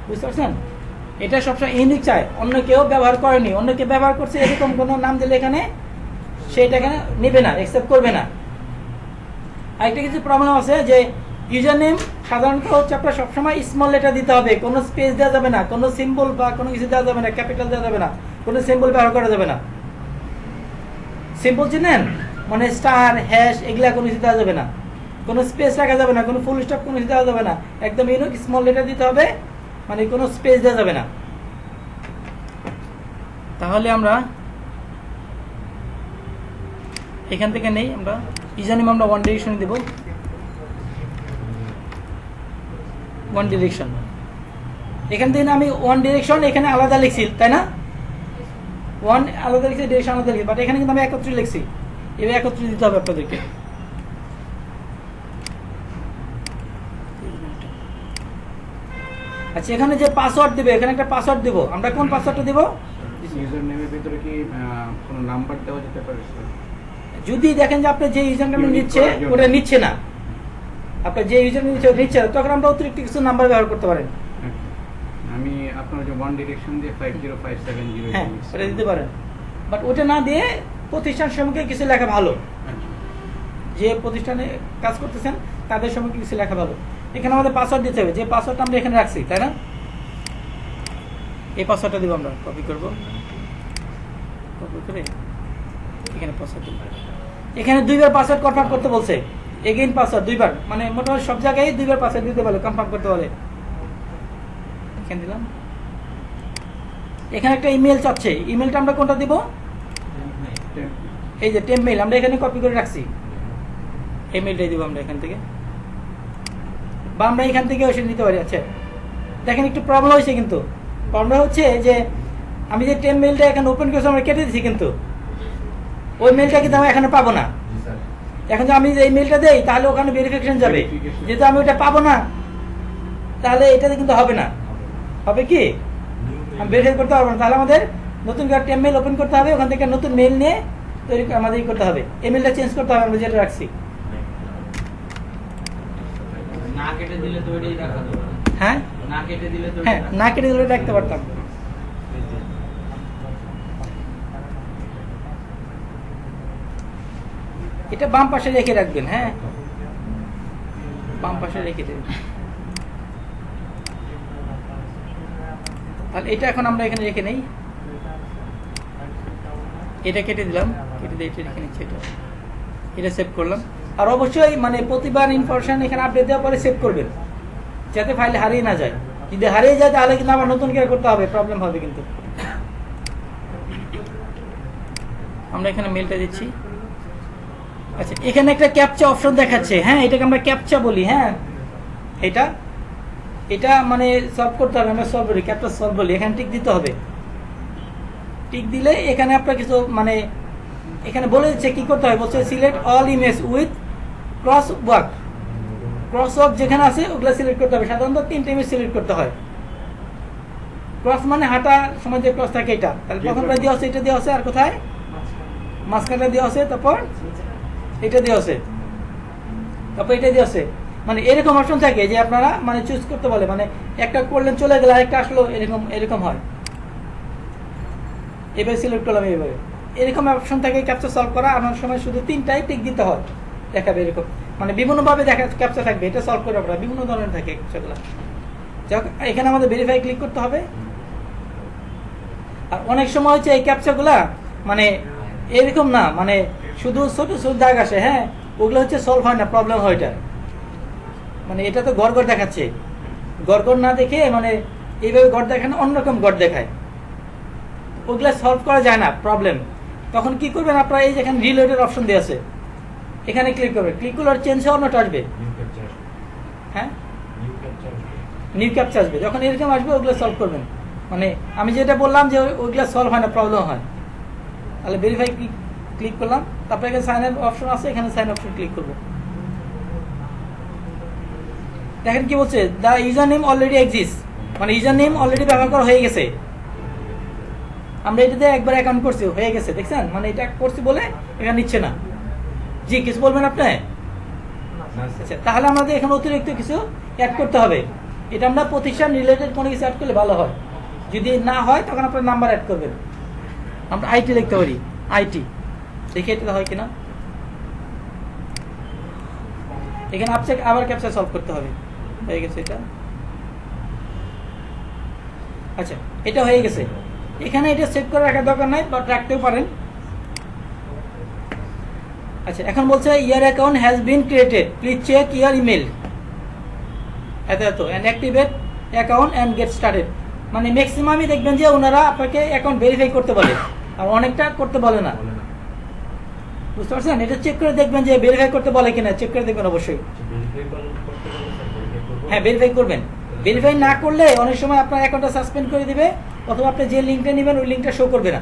বুঝতে পারছেন? এটা সবসময় ইউনিক চায়, অন্য কেউ ব্যবহার করেনি। অন্য কেউ ব্যবহার করছে এরকম কোনো নাম দিলে এখানে সেটা এখানে নেবে না, অ্যাকসেপ্ট করবে না। আরেকটা কিছু প্রবলেম আছে যে ইউজার নেম সাধারণত হচ্ছে আপনার সবসময় স্মল লেটার দিতে হবে, কোনো স্পেস দেওয়া যাবে না, কোনো সিম্বল বা কোনো কিছু দেওয়া যাবে না, ক্যাপিটাল দেওয়া যাবে না, কোনো সিম্বল ব্যবহার করা যাবে না। সিম্বল চিনেন, মানে স্টার, হ্যাশ, এগুলা কোনো কিছু দেওয়া যাবে না, কোনো স্পেস রাখা যাবে না, কোনো ফুল স্টপ কোনো কিছু দেওয়া যাবে না। একদম ইউনিক স্মল লেটার দিতে হবে, মানে কোনো স্পেস দেওয়া যাবে না। তাহলে আমরা এখান থেকে নেই, আমরা ইউজার নেম আমরা ওয়ান ডিরেকশন দেব, ওয়ান ডিরেকশন। এখান থেকে আমি ওয়ান ডিরেকশন এখানে আলাদা লিখছি, তাই না? ওয়ান আলাদা লিখছি, ডিরেকশন আলাদা লিখছি, বাট এখানে কিন্তু আমি একত্রে লিখছি। এবার একত্রে দিতে হবে আপনাদেরকে। আচ্ছা, এখানে যে পাসওয়ার্ড দেবে, এখানে একটা পাসওয়ার্ড দেব। আমরা কোন পাসওয়ার্ডটা দেব? ইউজার নেমের ভিতরে কি কোনো নাম্বার দেওয়া যেতে পারে? যদি দেখেন যে আপনি যে ইউজার নেম নিচ্ছে ওটা নিচ্ছে না, আপনার যে ইউজার নেম নিচ্ছে না, তখন আমরা অতিরিক্ত কিছু নাম্বার ব্যবহার করতে পারেন। আমি আপনার যে ওয়ান ডিরেকশন দিয়ে 50570 হ্যাঁ, ওটা দিতে পারেন, বাট ওটা না দিয়ে প্রতিষ্ঠান সম্পর্কে কিছু লেখা ভালো। যে প্রতিষ্ঠানে কাজ করতেছেন তাদের সম্পর্কে কিছু লেখা ভালো। এখানে আমাদের পাসওয়ার্ড দিতে হবে, যে পাসওয়ার্ডটা আমরা এখানে রাখছি, তাই না? এই পাসওয়ার্ডটা দিব, আমরা কপি করব, কপি করে এখানে পাসওয়ার্ড দেব। এখানে দুইবার পাসওয়ার্ড কনফার্ম করতে বলছে, এগেইন পাসওয়ার্ড দুইবার, মানে মোটামুটি সব জায়গায় দুইবার পাসওয়ার্ড দিতে বলে, কনফার্ম করতে বলে। এখানে দিলাম, এখানে একটা ইমেল চাচ্ছে, ইমেলটা আমরা কোনটা দিব? এই যে টেম্প মেইল, আমরা এখানে কপি করে রাখছি, এই মেইলটাই দিব আমরা এখান থেকে, বা আমরা এখান থেকে ওষুধ নিতে পারি। আচ্ছা দেখেন একটু প্রবলেম হয়েছে, কিন্তু প্রবলেম হচ্ছে যে আমি যে টেম্প মেইলটা এখানে ওপেন করেছি আমরা কেটে দিচ্ছি, কিন্তু ওই মেইলটা কিন্তু আমি এখানে পাবো না। এখন যদি আমি এই মেইলটা দেই তাহলে ওখানে ভেরিফিকেশন যাবে, যেহেতু আমি ওটা পাবো না তাহলে এটাতে কিন্তু হবে না। হবে কি, আমি ভেরিফাই করতে পারবো না, তাহলে আমাদের নতুন করে টেম্প মেইল ওপেন করতে হবে, ওখান থেকে নতুন মেইল নিয়ে তৈরি আমাদের করতে হবে, এই মেইলটা চেঞ্জ করতে হবে আমরা যেটা রাখছি। না কেটে দিলে তো ওইটাই রাখা যাবে। হ্যাঁ না কেটে দিলে তো হ্যাঁ, না কেটে দিলে রাখতে পারতাম। এটা বাম পাশে রেখে রাখবেন, হ্যাঁ বাম পাশে রেখে দেবেন। তাহলে এটা এখন আমরা এখানে রেখে নেই, এটা কেটে দিলাম, কেটে দিয়ে এটা রেখে নিচ্ছি, এটা সেভ করলাম। আর অবশ্যই মানে প্রতিবার ইনফরমেশন এখানে আপডেট দেওয়ার পরে সেভ করবেন, যাতে ফাইল হারিয়ে না যায়। যদি হারিয়ে যায় তাহলে কিন্তু আবার নতুন করে করতে হবে, প্রবলেম হবে কিন্তু। আমরা এখানে মেলটা দিচ্ছি। আচ্ছা এখানে একটা ক্যাপচা অপশন দেখাচ্ছে, হ্যাঁ এটাকে আমরা ক্যাপচা বলি। হ্যাঁ এটা মানে সলভ করতে হবে, আমরা সলভ করি, ক্যাপচা সলভ বলি। এখানে টিক দিতে হবে, টিক দিলে এখানে আপনার কিছু মানে এখানে বলে দিচ্ছে কি করতে হয়, বলছে select all image with cross work. Cross work যেখানে আছে ওগুলো সিলেক্ট করতে হবে, সাধারণত 3টা ইমেজ সিলেক্ট করতে হয়। ক্রস মানে হাঁটা সময় যে ক্রস থাকে এটা, তাহলে প্রথমটা দেওয়া আছে, এটা দেওয়া আছে, আর কোথায় মাঝখানটা দেওয়া আছে, তারপর এটা দেওয়া আছে, তারপর এটা দেওয়া আছে। মানে এরকম অপশন থাকে যে আপনারা মানে চুজ করতে বলে, মানে একটা করলেন চলে গেলে আরেকটা আসলো, এরকম হয়। এবার সিলেক্ট করলাম, এইভাবে এরকম অপশন থাকে ক্যাপচা সলভ করা। আমার সময় শুধু 3টাই টিক দিতে হয়, দেখাবে এরকম, মানে বিভিন্নভাবে দেখা ক্যাপচা থাকবে, এটা সলভ করে আপনারা বিভিন্ন ধরনের থাকে সেগুলো। যাক এখানে আমাদের ভেরিফাই ক্লিক করতে হবে। আর অনেক সময় হচ্ছে এই ক্যাপচাগুলা মানে এরকম না, মানে শুধু ছোট ছোট দাগ আসে, হ্যাঁ ওগুলো হচ্ছে সলভ হয় না, প্রবলেম হয় এটা। মানে এটা তো গড় দেখাচ্ছে, গড় না দেখে মানে এইভাবে গড় দেখানো অন্যরকম গড় দেখায়, ওগুলা সলভ করা যায় না, প্রবলেম। তখন কি করবেন আপনারা, এই যেখানে রিলোডের অপশন দিয়ে আছে এখানে ক্লিক করবেন, ক্লিক করলে চেঞ্জ হওয়ার নট আসবে, হ্যাঁ নিউ ক্যাপচা আসবে। যখন এরকম আসবে ওগুলো সলভ করবেন, মানে আমি যেটা বললাম যে ওইগুলো সলভ হয় না, প্রবলেম হয়। তাহলে ভেরিফাই ক্লিক করলাম, তারপরে এখানে সাইন আপ অপশন আছে, এখানে সাইন অপশন ক্লিক করবো। দেখেন কি বলছে, the user name already exist, মানে ইউজার নেম অলরেডি ব্যবহার করা হয়ে গেছে। আমরা এটাতে একবার অ্যাকাউন্ট করছি, হয়ে গেছে, দেখছেন, মানে এটা করছি বলে এখানে নিচ্ছে না। জি কিছু বলবেন আপনি? আচ্ছা তাহলে আমাদের এখানে অতিরিক্ত কিছু অ্যাড করতে হবে। এটা আমরা প্রতিষ্ঠান রিলেটেড কোনো কিছু অ্যাড করলে ভালো হয়, যদি না হয় তখন আপনার নাম্বার অ্যাড করবেন। আমরা আইটি লিখতে পারি, আইটি, দেখি এটা হয় কিনা। এখানে আবার ক্যাপচা সলভ করতে হবে, হয়ে গেছে এটা। আচ্ছা এটা হয়ে গেছে, এখানে এটা সেভ করে রাখার দরকার নাই, বাট রাখতেও পারেন। আচ্ছা এখন বলছে your account has been created, please check your email, এত and activate account and get started. মানে ম্যাক্সিমামই দেখবেন যে ওনারা আপনাকে অ্যাকাউন্ট ভেরিফাই করতে বলে, আর অনেকটা করতে বলে না, বুঝতে পারছেন? এটা চেক করে দেখবেন যে ভেরিফাই করতে বলে কিনা, চেক করে দেখবেন অবশ্যই। হ্যাঁ ভেরিফাই করবেন, ভেরিফাই না করলে অনেক সময় আপনার অ্যাকাউন্টটা সাসপেন্ড করে দিবে, অথবা আপনি যে লিঙ্কটা নেবেন ওই লিঙ্কটা শো করবে না।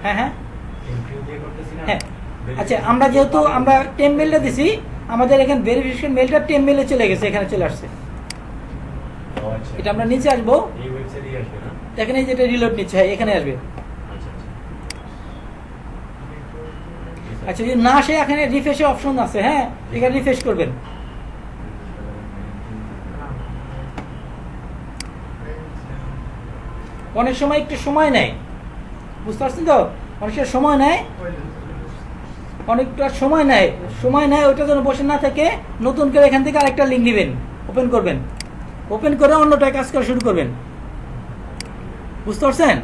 হ্যাঁ হ্যাঁ হ্যাঁ আচ্ছা আমরা যেহেতু আমরা টেম্প মেলটা দিছি, আমাদের এখানে ভেরিফিকেশন মেলটা টেম্প মেলে চলে গেছে, এখানে চলে আসছে। এটা আমরা নিচে আসবো, দেখেন এই যেটা রিলোড নিচ্ছে, হ্যাঁ এখানে আসবে। আচ্ছা যদি না আসে এখানে রিফ্রেশের অপশন আছে, হ্যাঁ এখানে রিফ্রেশ করবেন। অনেক সময় একটু সময় নেয়, বুঝতে পারছেন তো, অনেকটা সময় নেয়, অনেকটা সময় নেয়, ওইটার জন্য বসে না থেকে নতুন করে এখান থেকে আরেকটা লিঙ্ক দিবেন, ওপেন করবেন, ওপেন করে অন্যটায় কাজ করা শুরু করবেন, বুঝতে পারছেন?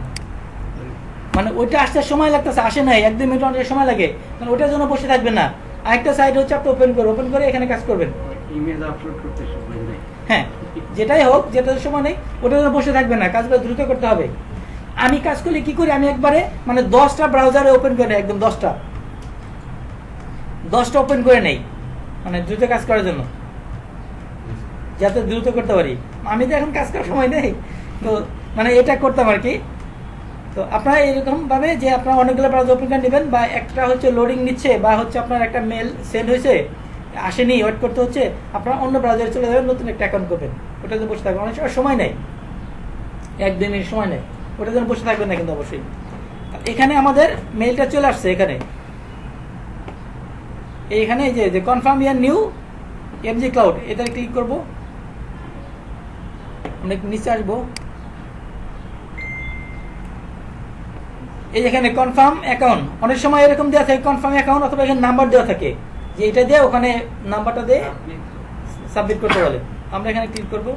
মানে ওইটা আসতে সময় লাগতেছে, আসে নাই, 1-2 মিনিট অনেক সময় লাগে, মানে ওইটার জন্য বসে থাকবেন না, আরেকটা সাইট হচ্ছে আপনি ওপেন করে এখানে কাজ করবেন। ইমেজ আপলোড করতে সময় নেই। হ্যাঁ, যেটাই হোক, যেটার সময় নেই ওটার জন্য বসে থাকবে না, কাজগুলো দ্রুত করতে হবে। আমি কাজ করলে কি করি, আমি একবারে মানে 10টা ব্রাউজারে ওপেন করে নেই, একদম 10টা ওপেন করে নেই, মানে দ্রুত কাজ করার জন্য, যাতে দ্রুত করতে পারি। আমি তো এখন কাজ করার সময় নেই, তো মানে এটা করতাম আর কি। তো আপনারা এরকম ভাবে যে আপনারা অনেকগুলো ব্রাউজার ওপেন করে নেবেন, বা একটা হচ্ছে লোডিং নিচ্ছে, বা হচ্ছে আপনার একটা মেল সেন্ড হয়েছে আসেনি, ওয়েট করতে হচ্ছে, আপনারা অন্য ব্রাউজারে চলে যাবেন, নতুন একটা অ্যাকাউন্ট করবেন, ওটাতে বসে থাকবেন। অনেক সময় নেই, 1-2 মিনিট সময় নেই, ওটার জন্য বসে থাকবেন না কিন্তু অবশ্যই। এখানে আমাদের মেইলটা চলে আসছে, এইখানে যে কনফার্ম ইয়ার নিউ এমজি ক্লাউড, এটা ক্লিক করবো। আমরা একটু নিচে আসবো, এই যেখানে কনফার্ম অ্যাকাউন্ট, অনেক সময় এরকম দেওয়া থাকে কনফার্ম অ্যাকাউন্ট, অথবা এখানে নাম্বার দেওয়া থাকে, যে এটা দিয়ে ওখানে নাম্বারটা দিয়ে সাবমিট করতে বলে। আমরা এখানে ক্লিক করবো।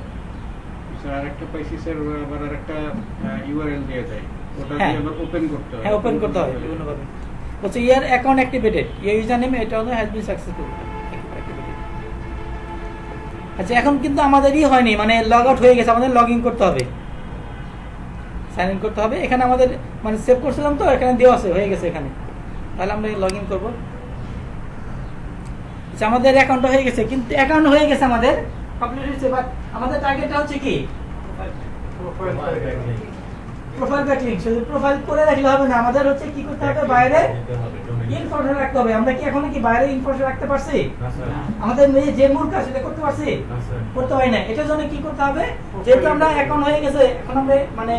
স্যার আরেকটা পাইছি স্যার, আবার আরেকটা ইউআরএল দিয়ে দেয়, ওটা হ্যাঁ। দিয়ে আবার ওপেন করতে হয়। হ্যাঁ, ওপেন করতে হবে বিভিন্নভাবে। বলছে your account activated, year user name এটা হলো হ্যাজ বিন সাকসেসফুল। আচ্ছা, এখন কিন্তু আমাদেরই হয়নি, মানে লগ আউট হয়ে গেছে, আমাদের লগ ইন করতে হবে, সাইন ইন করতে হবে। এখানে আমাদের মানে সেভ করছিলাম তো, এখানে দেওয়া আছে, হয়ে গেছে এখানে। তাহলে আমরা লগ ইন করবো। আচ্ছা, আমাদের অ্যাকাউন্ট হয়ে গেছে, কিন্তু অ্যাকাউন্ট হয়ে গেছে আমাদের কমপ্লিট হয়েছে, বাট আমাদের টার্গেটটা হচ্ছে কি প্রোফাইল ব্যাকলিংক। শুধু প্রোফাইল করে রাখলে হবে না, আমাদের হচ্ছে কি করতে হবে, বাইরে ইনফরমেশন রাখতে হবে। আমরা কি এখন কি বাইরে ইনফরমেশন রাখতে পারছি? আমাদের যে মূল কাজ সেটা করতে পারছি? করতে হয় না। এটার জন্য কি করতে হবে, যেহেতু আমরা অ্যাকাউন্ট হয়ে গেছে, এখন আমরা মানে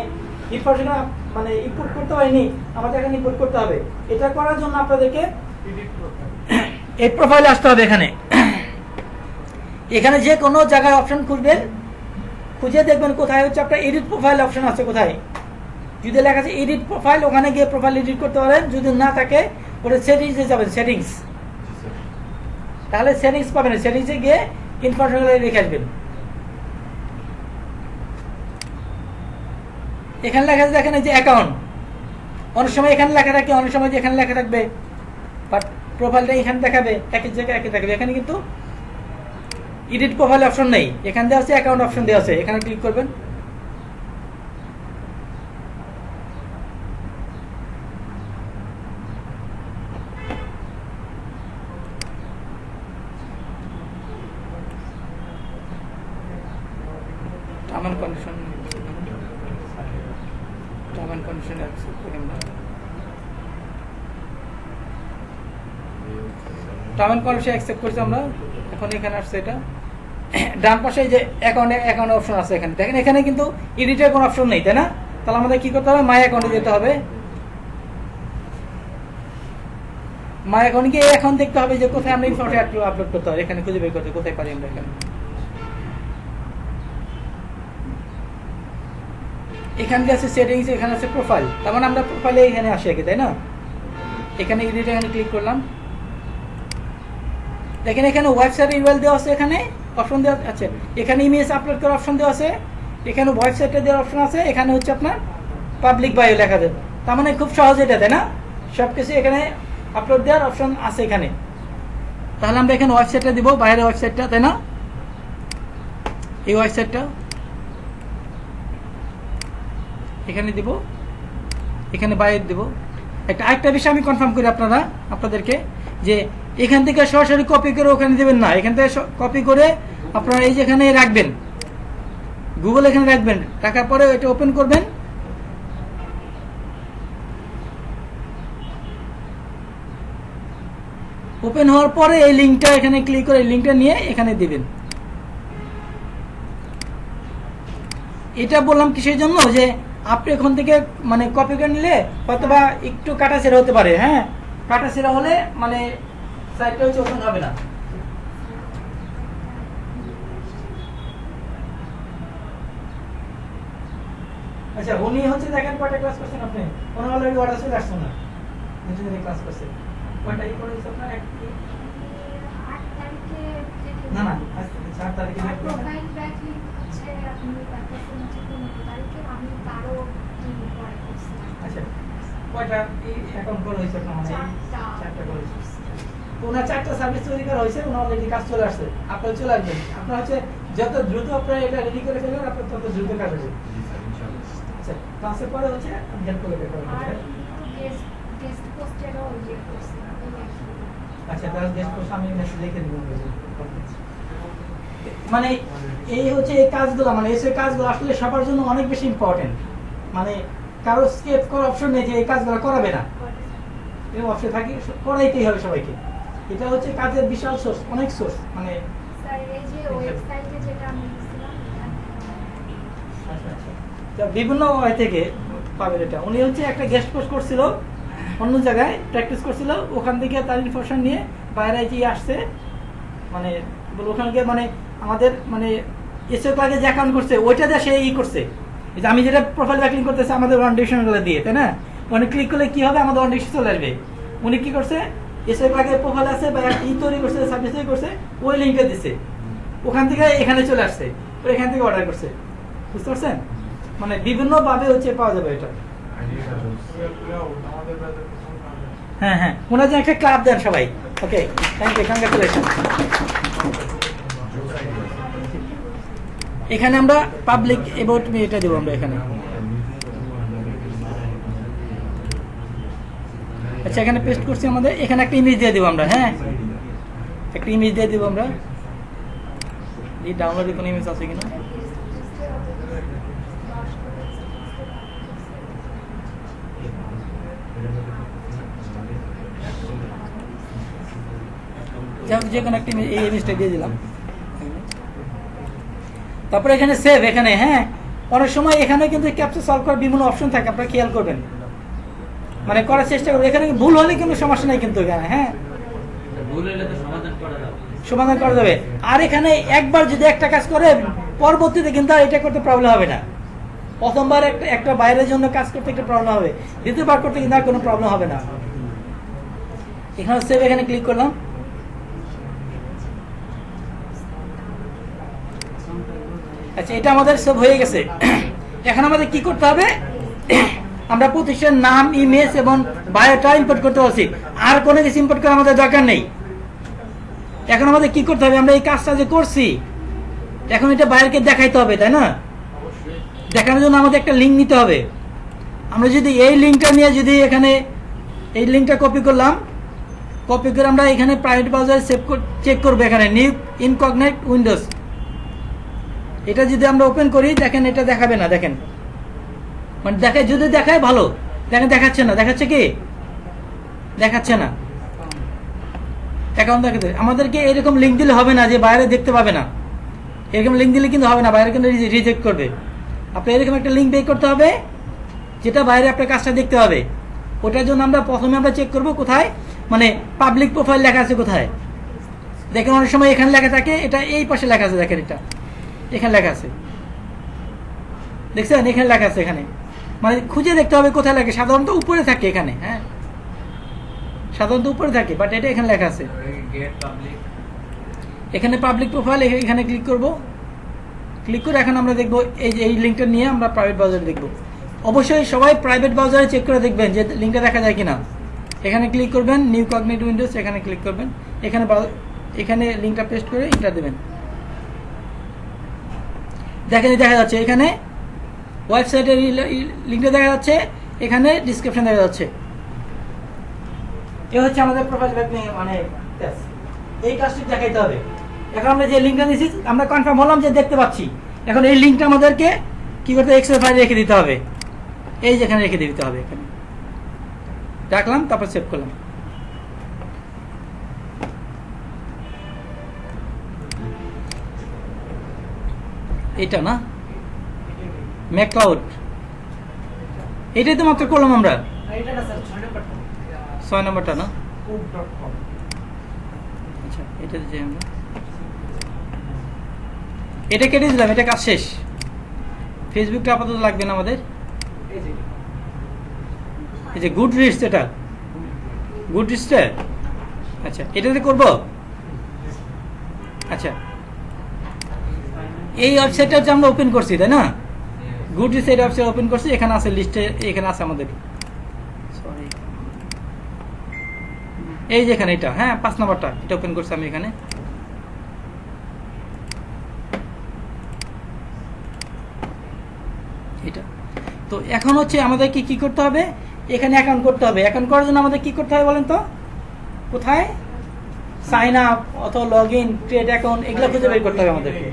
ইনফরমেশন মানে ইনপুট করতে হয়নি, আমাদের এখানে ইনপুট করতে হবে। এটা করার জন্য আপনাদেরকে এই প্রোফাইলে আসতে হবে। এখানে যে কোনো জায়গায় অপশন খুঁজবেন, খুঁজে দেখবেন কোথায় হচ্ছে আপনার এডিট প্রোফাইল অপশন আছে কোথায়। যদি লেখা আছে এডিট প্রোফাইল, ওখানে গিয়ে প্রোফাইল এডিট করতে পারেন। যদি না থাকে ওটা সেটিংসে যাবেন, সেটিংস, তাহলে সেটিংস পাবেন, সেটিংসে গিয়ে ইনফরমেশন রেখে আসবেন। এখানে লেখা আছে দেখেন এই যে অ্যাকাউন্ট, অনেক সময় এখানে লেখা থাকে, অনেক সময় যে এখানে লেখা থাকবে, বাট প্রোফাইলটা এখানে দেখাবে, একই জায়গায় একই দেখাবে। এখানে কিন্তু এডিট প্রোফাইল অপশন নেই, এখানে দেওয়া আছে অ্যাকাউন্ট অপশন দেওয়া আছে, এখানে ক্লিক করবেন। টার্ম এন্ড কন্ডিশন অ্যাকসেপ্ট করি আমরা। টার্ম এন্ড কন্ডিশন অ্যাকসেপ্ট করছি আমরা। এখন এখানে আসছে এটা ডান পাশে যে অ্যাকাউন্ট অপশন আছে, এখানে দেখেন, এখানে কিন্তু এডিটের কোনো অপশন নেই, তাই না? তাহলে আমাদের কি করতে হবে, মাই অ্যাকাউন্টে যেতে হবে। মাই অ্যাকাউন্টে গিয়ে এখন দেখতে হবে যে কোথায় আমরা ইনফরমেশন আপলোড করতে হবে, এখানে খুঁজে বের করতে কোথায় পারি আমরা। এখানে যে আছে সেটিংস, এখানে আছে প্রোফাইল, তার মানে আমরা প্রোফাইলে এখানে আসি আগে, তাই না? এখানে এডিট, এখানে ক্লিক করলাম। দেখেন এখানে ওয়েবসাইট ইউআরএল দেওয়া আছে, এখানে অপশন দেওয়া আছে, এখানে ইমেজ আপলোড করার অপশন দেওয়া আছে, এখানে ওয়েবসাইটে দেওয়ার অপশন আছে, এখানে হচ্ছে আপনার পাবলিক বায়ো লেখা দেবে। তার মানে খুব সহজ এটা, তাই না? সব কিছু এখানে আপলোড দেওয়ার অপশন আছে এখানে। তাহলে আমরা এখানে ওয়েবসাইটটা দিব, বাইরের ওয়েবসাইটটা, তাই না? এই ওয়েবসাইটটা এখানে দিব, এখানে বাইরে দিব। আরেকটা বিষয় আমি কনফার্ম করি আপনাদেরকে, যে এখান থেকে সরাসরি কপি করে ওখানে দেবেন না, এখান থেকে কপি করে আপনারা এই যেখানে রাখবেন, গুগল এখানে রাখবেন, রাখার পরে এটা ওপেন করবেন। ওপেন হওয়ার পরে এই লিঙ্কটা এখানে ক্লিক করে লিঙ্কটা নিয়ে এখানে দিবেন। এটা বললাম কিসের জন্য, যে আপনি এখান থেকে মানে কপি করে নিলে হয়তোবা একটু কাটাছেড়া হতে পারে। হ্যাঁ, কাটাছেড়া হলে মানে সাইটটা হচ্ছে ওপেন হবে না। আচ্ছা, উনি হচ্ছে দেখেন কয়টা ক্লাস করছেন আপনি? ওনার অলরেডি অর্ডার চলে আসছে না, ইঞ্জিনিয়ারিং ক্লাস করছে। কয়টা ই করেছে আপনার? 8 তারিখে না না, 4 তারিখে প্রোফাইল ব্যাকলিংক হচ্ছে আপনি পারতেছেন হচ্ছে 15 তারিখে, আমি তারও পরে করছি। আচ্ছা, কয়টা অ্যাকাউন্ট করা হয়েছে আপনার? মানে 4টা করেছে। ওনার 4টা সার্ভিস তৈরি করা হয়েছে, ওনার অলরেডি কাজ চলে আসছে, আপনারা চলে আসবেন। আপনার হচ্ছে যত দ্রুত আপনারা এটা রেডি করে ফেলবেন, আপনার তত দ্রুত কাজ হবে। আচ্ছা, ক্লাসের পরে হচ্ছে হেল্প করে দেবেন। আর গেস্ট পোস্টেরও ইয়ে করছি আচ্ছা, তাহলে গেস্ট পোস্ট আমি মেসেজ লিখে দেবো। মানে এই হচ্ছে এই কাজগুলো, মানে এই কাজগুলো আসলে সবার জন্য অনেক বেশি ইম্পর্টেন্ট। মানে কারো স্কেপ করার অপশন নেই যে এই কাজগুলো করাবে না, এরকম অপশন থাকে, করাইতেই হবে সবাইকে। এটা হচ্ছে কাজের বিশাল সোর্স, অনেক সোর্স। মানে স্যার এই যে ওয়েবসাইটে যেটা আমি দিয়েছিলাম আচ্ছা আচ্ছা, তা বিভিন্ন ওয়ে থেকে পাবেন এটা। উনি হচ্ছে একটা গেস্ট পোস্ট করছিল অন্য জায়গায়, প্র্যাকটিস করছিল, ওখান থেকে তার ইনফরমেশন নিয়ে বাইরে যে আসছে, মানে ওখানে গিয়ে মানে আমাদের মানে এসে আগে যে অ্যাকাউন্ট করছে ওইটা দিয়ে সে ই করছে। এই যে আমি যেটা প্রোফাইল ব্যাকলিং করতেছি আমাদের ওয়ান্ডেশনগুলো দিয়ে, তাই না? মানে ক্লিক করলে কি হবে, আমাদের ওয়ান্ডেশন চলে আসবে। উনি কি করছে, এসে আগে প্রোফাইল আছে বা ই তৈরি করছে, সার্ভিস তৈরি করছে, ওই লিঙ্কে দিছে, ওখান থেকে এখানে চলে আসছে, ওই এখান থেকে অর্ডার করছে। বুঝতে পারছেন? মানে বিভিন্ন ভাবে হচ্ছে পাওয়া যাবে এটা। আমাদের ব্যাচের প্রথম কাজ। হ্যাঁ হ্যাঁ, ওনার যে একটা ক্লাব দেন সবাই। ওকে, থ্যাংক ইউ, কংগ্রাচুলেশন। এখানে আমরা পাবলিক অ্যাবাউট মি এটা দেবো আমরা এখানে। আচ্ছা, এখানে পেস্ট করছি আমাদের, এখানে একটা ইমেজ দিয়ে দেবো আমরা। হ্যাঁ, একটা ইমেজ দিয়ে দেবো আমরা। এই ডাউনলোডে কোনো ইমেজ আছে কিনা? যে কোনো একটা এই ইমেজটা দিয়ে দিলাম। তারপরে এখানে সেভ, এখানে হ্যাঁ অনেক সময় এখানে কিন্তু ক্যাপচা সলভ করার বিভিন্ন অপশন থাকে, আপনারা খেয়াল করবেন, মানে করার চেষ্টা করবেন। এখানে ভুল হলে কিন্তু সমস্যা নাই কিন্তু এখানে, হ্যাঁ ভুল হলে তো সমাধান করা যাবে। সমাধান করা যাবে। আর এখানে একবার যদি একটা কাজ করে পরবর্তীতে কিন্তু আর এটা করতে প্রবলেম হবে না। প্রথমবার একটা বাইরের জন্য কাজ করতে একটা প্রবলেম হবে, দ্বিতীয়বার করতে কিন্তু আর কোনো প্রবলেম হবে না। এখানে সেভ, এখানে ক্লিক করলাম। আচ্ছা, এটা আমাদের সব হয়ে গেছে। এখন আমাদের কি করতে হবে, আমরা প্রতিষ্ঠানের নাম, ইমেজ এবং বায়োটা ইম্পোর্ট করতে পারছি, আর কোনো কিছু ইম্পোর্ট করার আমাদের দরকার নেই। এখন আমাদের কি করতে হবে, আমরা এই কাজটা যে করছি এখন এটা বাইরেকে দেখাইতে হবে, তাই না? দেখানোর জন্য আমাদের একটা লিঙ্ক নিতে হবে। আমরা যদি এই লিঙ্কটা নিয়ে যদি এখানে এই লিঙ্কটা কপি করলাম, কপি করে আমরা এখানে প্রাইভেট ব্রাউজারে সেভ চেক করবো, এখানে নিউ ইনকগনাইট উইন্ডোজ, এটা যদি আমরা ওপেন করি, দেখেন এটা দেখাবে না। দেখেন মানে দেখায়, যদি দেখায় ভালো, দেখেন দেখাচ্ছে না। দেখাচ্ছে কি? দেখাচ্ছে না। অ্যাকাউন্ট দেখাতে আমাদেরকে এরকম লিঙ্ক দিলে হবে না যে বাইরে দেখতে পাবে না। এরকম লিঙ্ক দিলে কিন্তু হবে না, বাইরে কিন্তু রিজেক্ট করবে। আপনি এরকম একটা লিঙ্ক বের করতে হবে যেটা বাইরে আপনার কাজটা দেখতে হবে। ওটার জন্য আমরা প্রথমে আমরা চেক করব কোথায়, মানে পাবলিক প্রোফাইল লেখা আছে কোথায়। দেখেন অনেক সময় এখানে লেখা থাকে, এটা এই পাশে লেখা আছে, দেখেন এটা এখানে লেখা আছে, দেখছেন এখানে লেখা আছে। এখানে মানে খুঁজে দেখতে হবে কোথায় লেখে, সাধারণত উপরে থাকে এখানে, হ্যাঁ সাধারণত উপরে থাকে, বাট এটা এখানে লেখা আছে। এখানে পাবলিক প্রোফাইল, এখানে ক্লিক করব। ক্লিক করে এখন আমরা দেখবো এই যে এই লিঙ্কটা নিয়ে আমরা প্রাইভেট ব্রাউজারে দেখবো। অবশ্যই সবাই প্রাইভেট ব্রাউজারে চেক করে দেখবেন যে লিঙ্কটা দেখা যায় কিনা। এখানে ক্লিক করবেন, নিউ কগনিট উইন্ডোজ, এখানে ক্লিক করবেন, এখানে লিঙ্কটা পেস্ট করে এন্টার দেবেন। দেখেন দেখা যাচ্ছে এখানে ওয়েবসাইটের লিঙ্কটা দেখা যাচ্ছে, এখানে ডিসক্রিপশন দেখা যাচ্ছে। এ হচ্ছে আমাদের প্রোফাইল ব্যাকলিং মানে এই কাজটি দেখাইতে হবে। এখন আমরা যে লিঙ্কটা দিয়েছি আমরা কনফার্ম হলাম যে দেখতে পাচ্ছি। এখন এই লিঙ্কটা আমাদেরকে কি করতে, এক্সেল ফাইলে রেখে দিতে হবে, এই যেখানে রেখে দিতে হবে। এখানে রাখলাম, তারপর সেভ করলাম। এটা না ম্যাকক্লাউড, এটাই তো মাত্র করলাম আমরা। 6 নম্বরটা না, আচ্ছা এটা যে আমরা এটা কেটে দিলাম, এটা কাজ শেষ। ফেসবুকটা আপাতত লাগবে না আমাদের। এই যে গুড রিডস, এটা গুড রিডসটা, আচ্ছা এটাতে করব। আচ্ছা এই ওয়েবসাইটটা হচ্ছে আমরা ওপেন করছি, তাই না? গুড রিডস এই ওয়েবসাইট ওপেন করছি, এখানে আছে লিস্টে, এখানে আছে আমাদের, সরি এই যে এখানে এটা, হ্যাঁ 5 নাম্বারটা এটা ওপেন করছি আমি এখানে। এটা তো এখন হচ্ছে আমাদেরকে কি করতে হবে, এখানে অ্যাকাউন্ট করতে হবে। অ্যাকাউন্ট করার জন্য আমাদের কি করতে হবে বলেন তো, কোথায় সাইন আপ অথবা লগ ইন, ক্রিয়েট অ্যাকাউন্ট, এগুলো খুঁজে বের করতে হবে আমাদেরকে।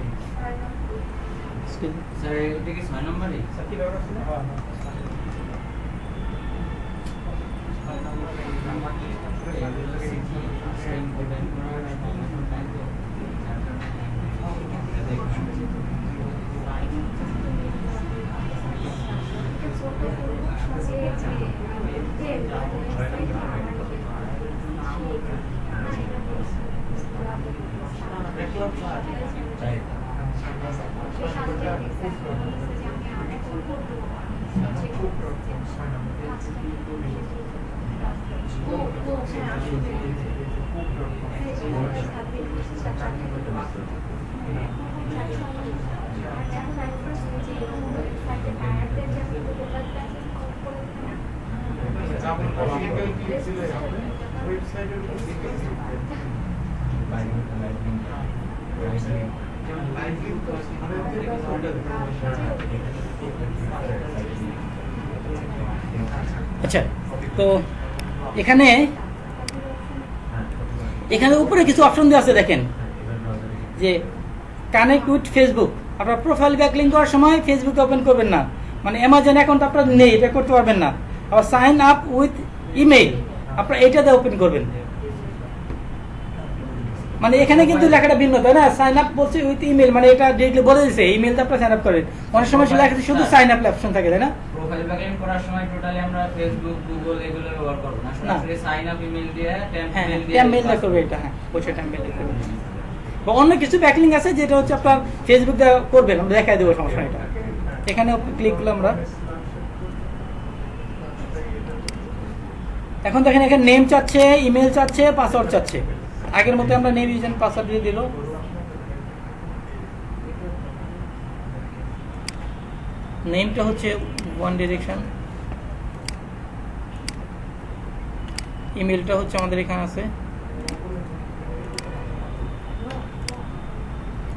স্যার এটা কি 6 নম্বরই? আচ্ছা, তো এখানে উপরে কিছু অপশন দেওয়া আছে দেখেন, যে কানেক্ট উইথ ফেসবুক। আপনার প্রোফাইল ব্যাকলিংক করার সময় ফেসবুক ওপেন করবেন না, মানে অ্যামাজন অ্যাকাউন্ট আপনার নেই, এটা করতে পারবেন না। আবার সাইন আপ উইথ ইমেইল আপনার এইটাতে ওপেন করবেন। মানে এখানে কিন্তু লেখাটা ভিন্ন, তাই না? সাইন আপ বলছে উইথ ইমেল, মানে এটা ডিরেক্টলি বলে দিচ্ছে ইমেলটা আপনারা সাইন আপ করেন। অনেক সময় লেখা শুধু সাইন আপ অপশন থাকে, তাই না? প্রোফাইল ব্যাকলিং করার সময় টোটালি আমরা ফেসবুক, গুগল এগুলো ব্যবহার করব না, সরাসরি সাইন আপ ইমেল দিয়ে মেইল দিয়ে করবে এটা। হ্যাঁ, ওই সেটা মেইল দিয়ে করবে। বা অন্য কিছু ব্যাকলিং আছে যেটা হচ্ছে আপনার ফেসবুক দিয়ে করবেন, আমরা দেখাই দেবো, সমস্যা নেই। এটা এখানে ক্লিক করলাম আমরা। এখন দেখেন এখানে নেম চাচ্ছে, ইমেল চাচ্ছে, পাসওয়ার্ড চাচ্ছে। আগের মতো আমরা নেম ইউজ এন্ড পাসওয়ার্ড দিয়ে দিল। নেমটা হচ্ছে ওয়ান ডিরেকশন, ইমেলটা হচ্ছে আমাদের এখানে আছে,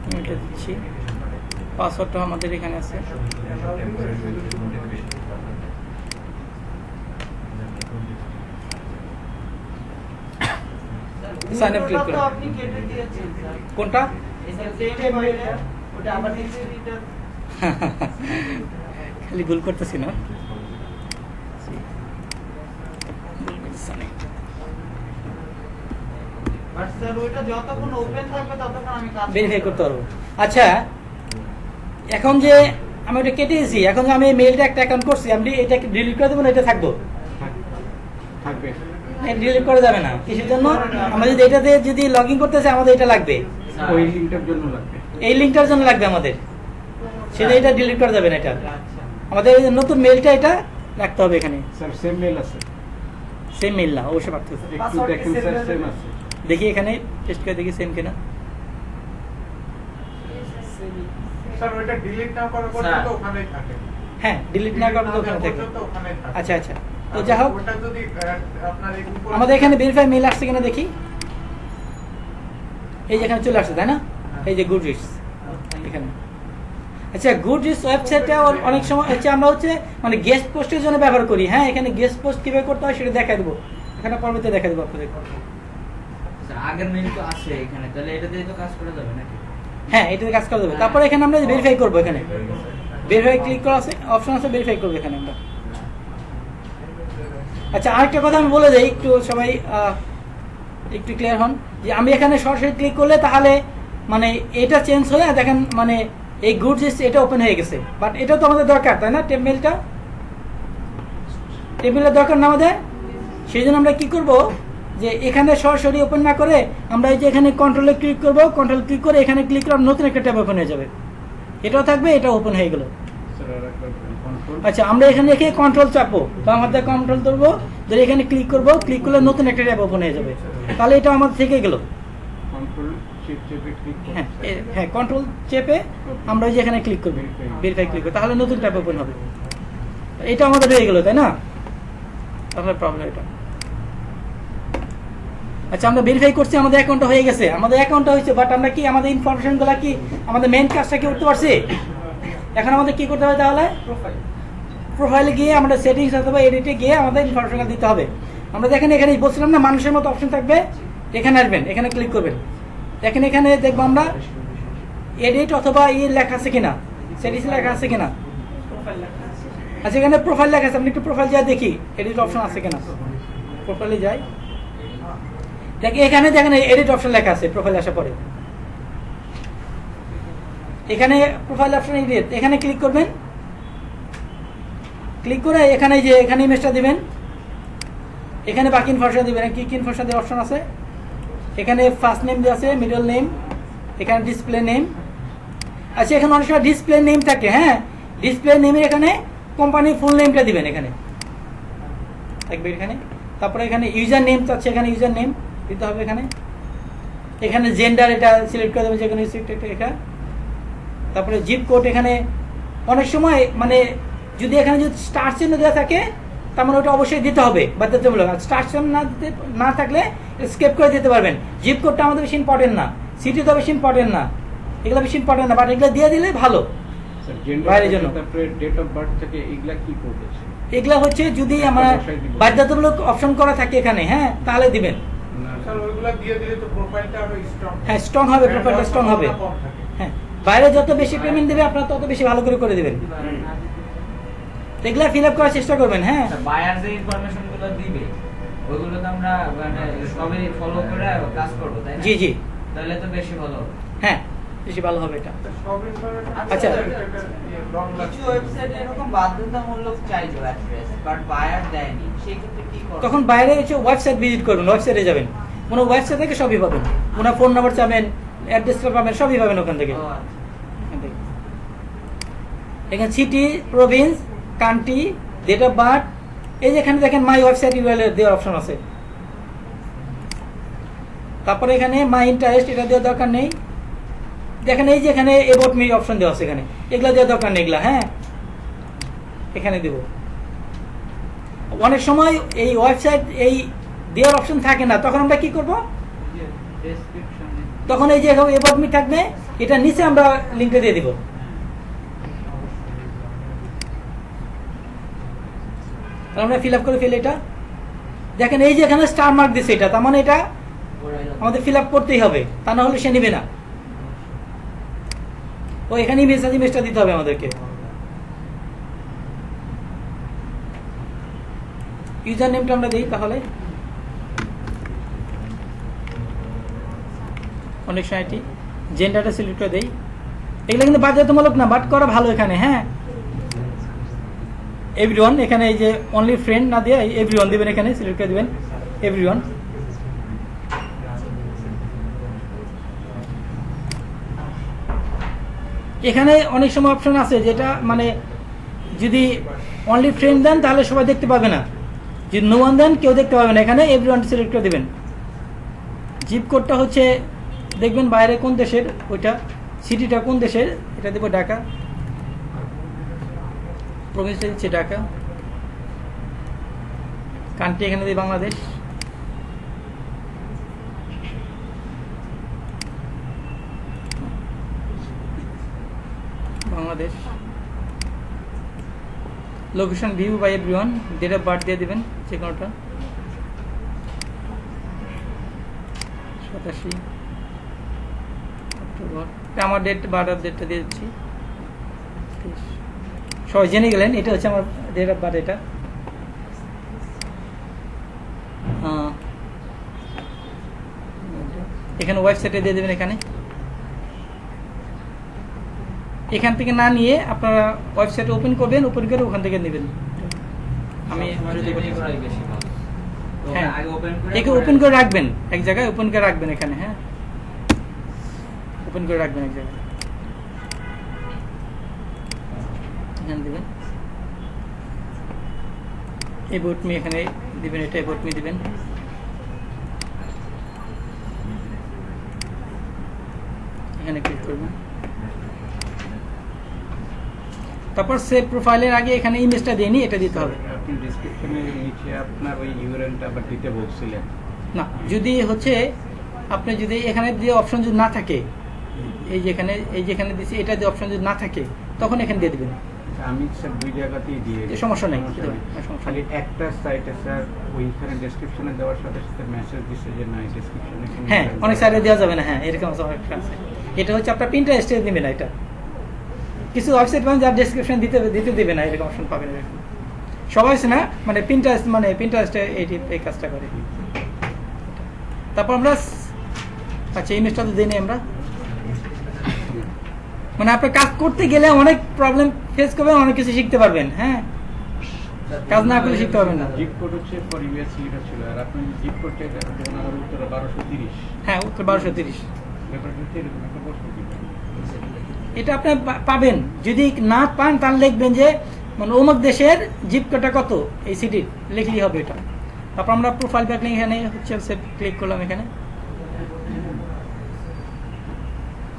ইমেলটা দিচ্ছি। পাসওয়ার্ডটা আমাদের এখানে আছে। সাইন আপ ক্লিক করুন। আপনি কেটে দিয়েছেন স্যার, কোনটা? ওটা আবার নিচে রিটার্ন। খালি ভুল করতেছি না, বাট স্যার ওটা যতক্ষণ ওপেন থাকবে ততক্ষণ আমি কাজ ভেরিফাই করতে পারবো। আচ্ছা, এখন যে আমি ওটা কেটে দিয়েছি, এখন যে আমি মেইলটা একটা অ্যাকাউন্ট করছি, আমি এটা ডিলিট করে দেবো না এটা থাকবো? থাকবে। ডিলিট করা যাবে না। কিসের জন্য? আমরা যদি এটাতে যদি লগ ইন করতে চাই আমাদের এটা লাগবে, ওই লিংকটার জন্য লাগবে। এই লিঙ্কটার জন্য লাগবে আমাদের, সেটা এটা ডিলিট করা যাবে না। এটা আচ্ছা আমাদের নতুন মেইলটা এটা রাখতে হবে এখানে। স্যার সেম মেল আছে, সেম মেইল না, অবশ্যই পার্থক্য। একটু দেখেন স্যার সেম আছে। দেখি এখানে টেস্ট করে দেখি সেম কিনা। স্যার ওইটা ডিলিট না করা পর্যন্ত ওখানেই থাকে। হ্যাঁ, ডিলিট না করার ওখানে থাকে। পর্যন্ত ওখানেই থাকে। আচ্ছা আচ্ছা, তো যাই হোক, ওটা যদি আপনার এই উপরে আমাদের এখানে ভেরিফাই মেইল আসছে কিনা দেখি। এই যে এখানে চলে আসছে, তাই না? এই যে গুড রিডস এখানে। আচ্ছা, গুড রিডস ওয়েবসাইটটা অনেক সময় হচ্ছে আমরা হচ্ছে মানে গেস্ট পোস্টের জন্য ব্যবহার করি। হ্যাঁ, এখানে গেস্ট পোস্ট কিভাবে করতে হয় সেটা দেখাই দেবো, এখানে পরবর্তীতে দেখাই দেবো আপনাদের। স্যার আগের মেইল তো আছে এখানে, তাহলে এটা দিয়ে তো কাজ করা যাবে নাকি? হ্যাঁ, এটাতে কাজ করা যাবে। তারপরে এখানে আমরা ভেরিফাই করবো, এখানে ভেরিফাই ক্লিক করা আছে, অপশন আছে, ভেরিফাই করবো এখানে আমরা। আচ্ছা, আরেকটা কথা আমি বলে যাই, একটু সবাই একটু ক্লিয়ার হন, যে আমি এখানে সরাসরি ক্লিক করলে তাহলে মানে এটা চেঞ্জ হয়ে দেখেন মানে এই গুডস এটা ওপেন হয়ে গেছে, বাট এটা তো আমাদের দরকার, তাই না? টেবিলটা দরকার না আমাদের। সেই জন্য আমরা কি করব, যে এখানে সরাসরি ওপেন না করে আমরা এই যে এখানে কন্ট্রোলে ক্লিক করব, কন্ট্রোল ক্লিক করে এখানে ক্লিক করে নতুন একটা ট্যাব ওপেন হয়ে যাবে। এটাও থাকবে, এটা ওপেন হয়ে গেল। স্যার আরেকবার কন্ট্রোল। আচ্ছা, আমরা এখানে রেখে কন্ট্রোল চাপবো, বাম হাতে কন্ট্রোল ধরবো, ধরে এখানে ক্লিক করব, ক্লিক করলে নতুন একটা ট্যাব ওপেন হয়ে যাবে। তাহলে এটা আমাদের থেকে গেল। কন্ট্রোল চেপে ক্লিক করুন। হ্যাঁ হ্যাঁ, কন্ট্রোল চেপে আমরা ওই যে এখানে ক্লিক করবো, ভেরিফাই ক্লিক করবো, তাহলে নতুন ট্যাব ওপেন হবে। এটা আমাদের হয়ে গেল, তাই না? তাহলে প্রবলেম এটা। আচ্ছা আমরা ভেরিফাই করছি আমাদের অ্যাকাউন্টটা হয়ে গেছে, আমাদের অ্যাকাউন্টটা হয়েছে, বাট আমরা কি আমাদের ইনফরমেশনগুলো কি আমাদের মেইন কাজটা কি করতে পারছি? এখন আমাদের কি করতে হবে তাহলে? প্রোফাইলে গিয়ে আমরা সেটিংস অথবা এডিটে গিয়ে আমাদের ইনফরমেশনটা দিতে হবে। আমরা দেখেন এখানে বলছিলাম না মানুষের মতো অপশন থাকবে, এখানে আসবেন, এখানে ক্লিক করবেন। দেখেন এখানে দেখবো আমরা এডিট অথবা লেখা আছে কিনা, সেটিংস লেখা আছে কিনা। আচ্ছা এখানে প্রোফাইল লেখা আছে, আপনি একটু প্রোফাইল যাই দেখি এডিট অপশন আছে কিনা। প্রোফাইলে যাই, দেখি এখানে দেখেন এডিট অপশন লেখা আছে প্রোফাইল আসার পরে। এখানে প্রোফাইল অপশন এডিট, এখানে ক্লিক করবেন। ক্লিক করে এখানে যে এখানে ইমেজটা দিবেন, এখানে বাকি ইনফরমেশন দিবেন। কি কি ইনফরমেশন দেওয়ার অপশন আছে? এখানে ফার্স্ট নেম দেওয়া আছে, মিডল নেম, এখানে ডিসপ্লে নেম। আচ্ছা এখানে অনেক সময় ডিসপ্লে নেম থাকে, হ্যাঁ ডিসপ্লে নেমে এখানে কোম্পানির ফুল নেমটা দিবেন এখানে থাকবে এখানে। তারপরে এখানে ইউজার নেম চাচ্ছে, এখানে ইউজার নেম দিতে হবে এখানে। এখানে জেন্ডার এটা সিলেক্ট করে দেবেন, যেখানে এটা। তারপরে জিপ কোড, এখানে অনেক সময় মানে যদি এখানে যদি স্টার চিহ্ন দেওয়া থাকে তার মানে ওটা অবশ্যই দিতে হবে বাধ্যতামূলক। স্টার চিহ্ন না থাকলে স্কেপ করে দিতে পারবেন। জিপ কোডটা আমাদের বেশি ইম্পর্টেন্ট না, সিটি তো বেশি ইম্পর্টেন্ট না, এগুলো বেশি ইম্পর্টেন্ট না, বাট এগুলো দিয়ে দিলে ভালো বাইরের জন্য। ডেট অফ বার্থ থেকে এগুলা কি করবে? এগুলা হচ্ছে যদি আমার বাধ্যতামূলক অপশন করা থাকে এখানে, হ্যাঁ তাহলে দিবেন। স্যার ওইগুলা দিয়ে দিলে তো প্রোফাইলটা আরো স্ট্রং। হ্যাঁ স্ট্রং হবে, প্রোফাইলটা স্ট্রং হবে। হ্যাঁ বাইরে যত বেশি পেমেন্ট দেবে আপনার তত বেশি ভালো করে দিবেন। এগুলা ফিল আপ করার চেষ্টা করবেন। হ্যাঁ বায়ার যে ইনফরমেশন গুলো দিবে ওইগুলো তো আমরা মানে সবই ফলো করে কাজ করব, তাই না? জি জি, তাহলে তো বেশি ভালো হবে। হ্যাঁ বেশি ভালো হবে এটা। সব ইনফরমেশন আচ্ছা। লং কিছু ওয়েবসাইটে এরকম বাধ্যতামূলক চাইতো অ্যাড্রেস, বাট বায়ার দেয়নি, সেই ক্ষেত্রে কি করব? তখন বাইরে হচ্ছে ওয়েবসাইট ভিজিট করবেন, ওয়েবসাইটে যাবেন, কোনো ওয়েবসাইট থেকে সবই পাবেন, ওনার ফোন নাম্বার চাবেন, অ্যাড্রেসটা পাবেন, সবই পাবেন ওখান থেকে। ও আচ্ছা। এখান থেকে। এখানে city, province, country, date of birth, এই যে এখানে দেখেন মাই ওয়েবসাইট ইউআরএল দেওয়ার অপশন আছে। তারপরে এখানে মাই ইন্টারেস্ট, এটা দেওয়ার দরকার নেই। দেখেন এই যে এখানে এবাউট মি অপশন দেওয়া আছে, এখানে এগুলা দেওয়ার দরকার নেই, এগুলা হ্যাঁ এখানে দেব। অনেক সময় এই ওয়েবসাইট এই দেওয়ার অপশন থাকে না, তখন আমরা কি করব? ডেসক্রিপশনে তখন এই যে এবাউট মি থাকবে, এটা নিচে আমরা লিঙ্কটা দিয়ে দিব। আমরা ফিল আপ করে ফেলি এটা। দেখেন এই যে এখানে স্টার মার্ক দিছে, এটা তার মানে এটা আমাদের ফিল আপ করতেই হবে, তা না হলে সে নিবে না। ও এখানে ইমেজটা দিতে হবে আমাদেরকে। ইউজার নেমটা আমরা দিই তাহলে। অনেক সময় এটি জেন্ডারটা সিলেক্ট করে দেই। এগুলো কিন্তু বাধ্যতামূলক না, বাট করা ভালো এখানে। হ্যাঁ এভরিওয়ান, এখানে এই যে অনলি ফ্রেন্ড না দিয়ে এভরিওয়ান দিবেন, এখানে সিলেক্ট করে দিবেন এভরিওয়ান। এখানে অনেক সময় অপশন আছে যেটা মানে যদি অনলি ফ্রেন্ড দেন তাহলে সবাই দেখতে পাবে না, যদি নো ওয়ান দেন কেউ দেখতে পাবে না। এখানে এভরিওয়ান সিলেক্ট করে দিবেন। জিপ কোডটা হচ্ছে দেখবেন বাইরে কোন দেশের, ওইটা সিটিটা কোন দেশের, এটা দেবো ঢাকা, প্রভিন্সটা দিচ্ছে ঢাকা, কান্ট্রি এখানে দিই Bangladesh, Bangladesh, location view by everyone, date of birth দিয়ে দিবেন যে কোনোটা, 87 অক্টোবর, আমার ডেট বার্থ ডেটটা দিয়ে দিচ্ছি। সবাই জেনে গেলেন এটা হচ্ছে আমার ডেট অফ বার্থ। এটা এখানে ওয়েবসাইটে দিয়ে দেবেন। এখান থেকে না নিয়ে আপনারা ওয়েবসাইট ওপেন করবেন, ওপেন করে ওখান থেকে নেবেন। আমি বেশি ভালো। তো হ্যাঁ আগে ওপেন করে একে ওপেন করে রাখবেন এক জায়গায়, ওপেন করে রাখবেন এখানে। হ্যাঁ ওপেন করে রাখবেন এক জায়গায়, এখানে দিবেন এবাউট মি, এখানে দিবেন এটা এবাউট মি দিবেন। এখানে ক্লিক করবেন, তারপর সেভ প্রোফাইলের আগে এখানে ইমেজটা দিয়ে নি, এটা দিতে হবে। আপনি ডেসক্রিপশনের নিচে আপনার ওই ইউআরএলটা আবার দিতে বলছিলেন, না, যদি হচ্ছে আপনি যদি এখানে যে অপশন যদি না থাকে, এই যেখানে দিচ্ছি এটা যে অপশন যদি না থাকে, তখন এখানে দিয়ে দিবেন। আমি স্যার দুই জায়গাতেই দিয়ে দিই। সমস্যা নেই, খালি একটা সাইটে স্যার ওইখানে ডেসক্রিপশনে দেওয়ার সাথে সাথে মেসেজ দিছে যে না ডেসক্রিপশনে হ্যাঁ, অনেক সাইডে দেওয়া যাবে না। হ্যাঁ, এরকম আছে। এটা হচ্ছে আপনার Pinterest-এ দিবেন না। এটা কিছু ওয়েবসাইট পাবেন যার ডেসক্রিপশন দিতে দেবে না, এরকম অপশন পাবেন এরকম। সবাই আছে না, মানে Pinterest-এ এই কাজটা করে। তারপর আমরা আচ্ছা ইমেজটা তো দিই আমরা, মানে আপনার কাজ করতে গেলে অনেক প্রবলেম ফেস করবেন, অনেক কিছু শিখতে পারবেন। হ্যাঁ, কাজ না করলে শিখতে পারবেন না। জিপ কোড হচ্ছে ফর ইউএস লিটার ছিল, আর আপনি জিপ কোড চাইতে যেমন আমার উত্তর 1230। হ্যাঁ, উত্তর 1230। ব্যাপারটা হচ্ছে এরকম একটা প্রশ্ন দিবেন। এটা আপনি পাবেন। যদি না পান তাহলে লিখবেন যে মানে অমুক দেশের জিপ কোডটা কত, এই সিটির লিখলেই হবে এটা। তারপর আমরা প্রোফাইল ব্যাকলিং এখানে হচ্ছে সেভ ক্লিক করলাম এখানে।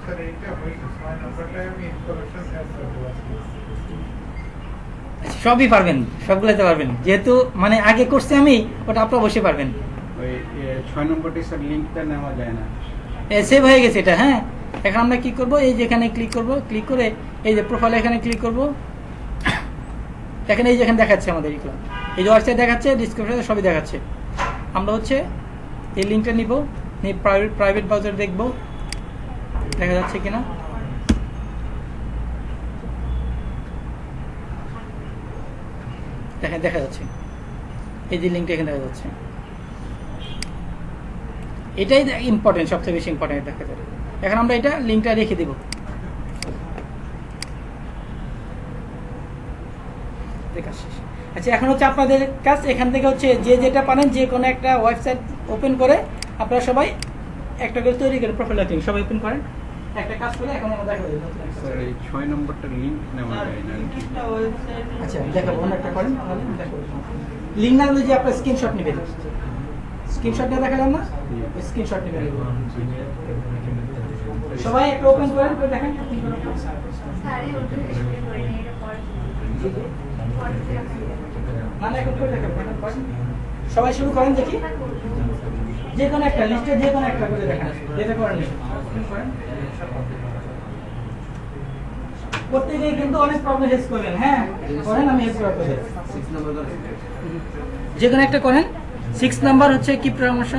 স্যার এইটা হয়ে গেছে, 6 নাম্বারটা আমি ইনফরমেশন অ্যাড করতে পারছি। সবই পারবেন, সবগুলোতে পারবেন, যেহেতু মানে আগে করছি আমি, ওটা আপনারা বসে পারবেন। ওই 6 নম্বরটি স্যার লিংকটা নেওয়া যায় না। সেভ হয়ে গেছে এটা। হ্যাঁ, এখন আমরা কি করব, এই যে এখানে ক্লিক করব, ক্লিক করে এই যে প্রোফাইল এখানে ক্লিক করব। দেখেন এই যে এখানে দেখাচ্ছে আমাদের এই যে ওয়েবসাইট দেখাচ্ছে, ডিসক্রিপশনে সবই দেখাচ্ছে। আমরা হচ্ছে এই লিঙ্কটা নিব, নিয়ে প্রাইভেট ব্রাউজার দেখব দেখা যাচ্ছে কিনা। দেখেন দেখা যাচ্ছে, এই যে লিঙ্কটা এখানে দেখা যাচ্ছে। এটাই ইম্পর্টেন্ট, সবচেয়ে বেশি ইম্পর্টেন্ট দেখা যায়। এখন আমরা এটা লিঙ্কটা রেখে দেব। আচ্ছা, এখন হচ্ছে আপনাদের কাজ এখান থেকে হচ্ছে যে যেটা পারেন, যে কোনো একটা ওয়েবসাইট ওপেন করে আপনারা সবাই একটা করে তৈরি করে প্রোফাইল লিঙ্ক সবাই ওপেন করেন। একটা কাজ করে এখন আমরা দেখাবো। স্যার এই 6 নম্বরটা লিংক নেওয়া যায় না। আচ্ছা দেখাবো, অন্য একটা করেন তাহলে দেখাবো। লিঙ্ক না হলে যে আপনার স্ক্রিনশট নেবেন, স্ক্রিনশট নিয়ে দেখালাম না, স্ক্রিনশট নেবেন। সবাই একটা ওপেন করেন, করে দেখেন। স্যারে ওটা ডিসপ্লে করে নেই, এটা পরে না না, এখন করে দেখাবো, এখন করেন। সবাই শুরু করেন দেখি, যে কোনো একটা লিস্টে যে কোনো একটা করে দেখেন, যেটা করেন করেন। প্রত্যেকেই কিন্তু অনেক প্রবলেম ফেস করবেন। হ্যাঁ করেন, আমি হেল্প করবো। যে কোনো একটা করেন। 6 নাম্বার হচ্ছে কি পরামর্শ।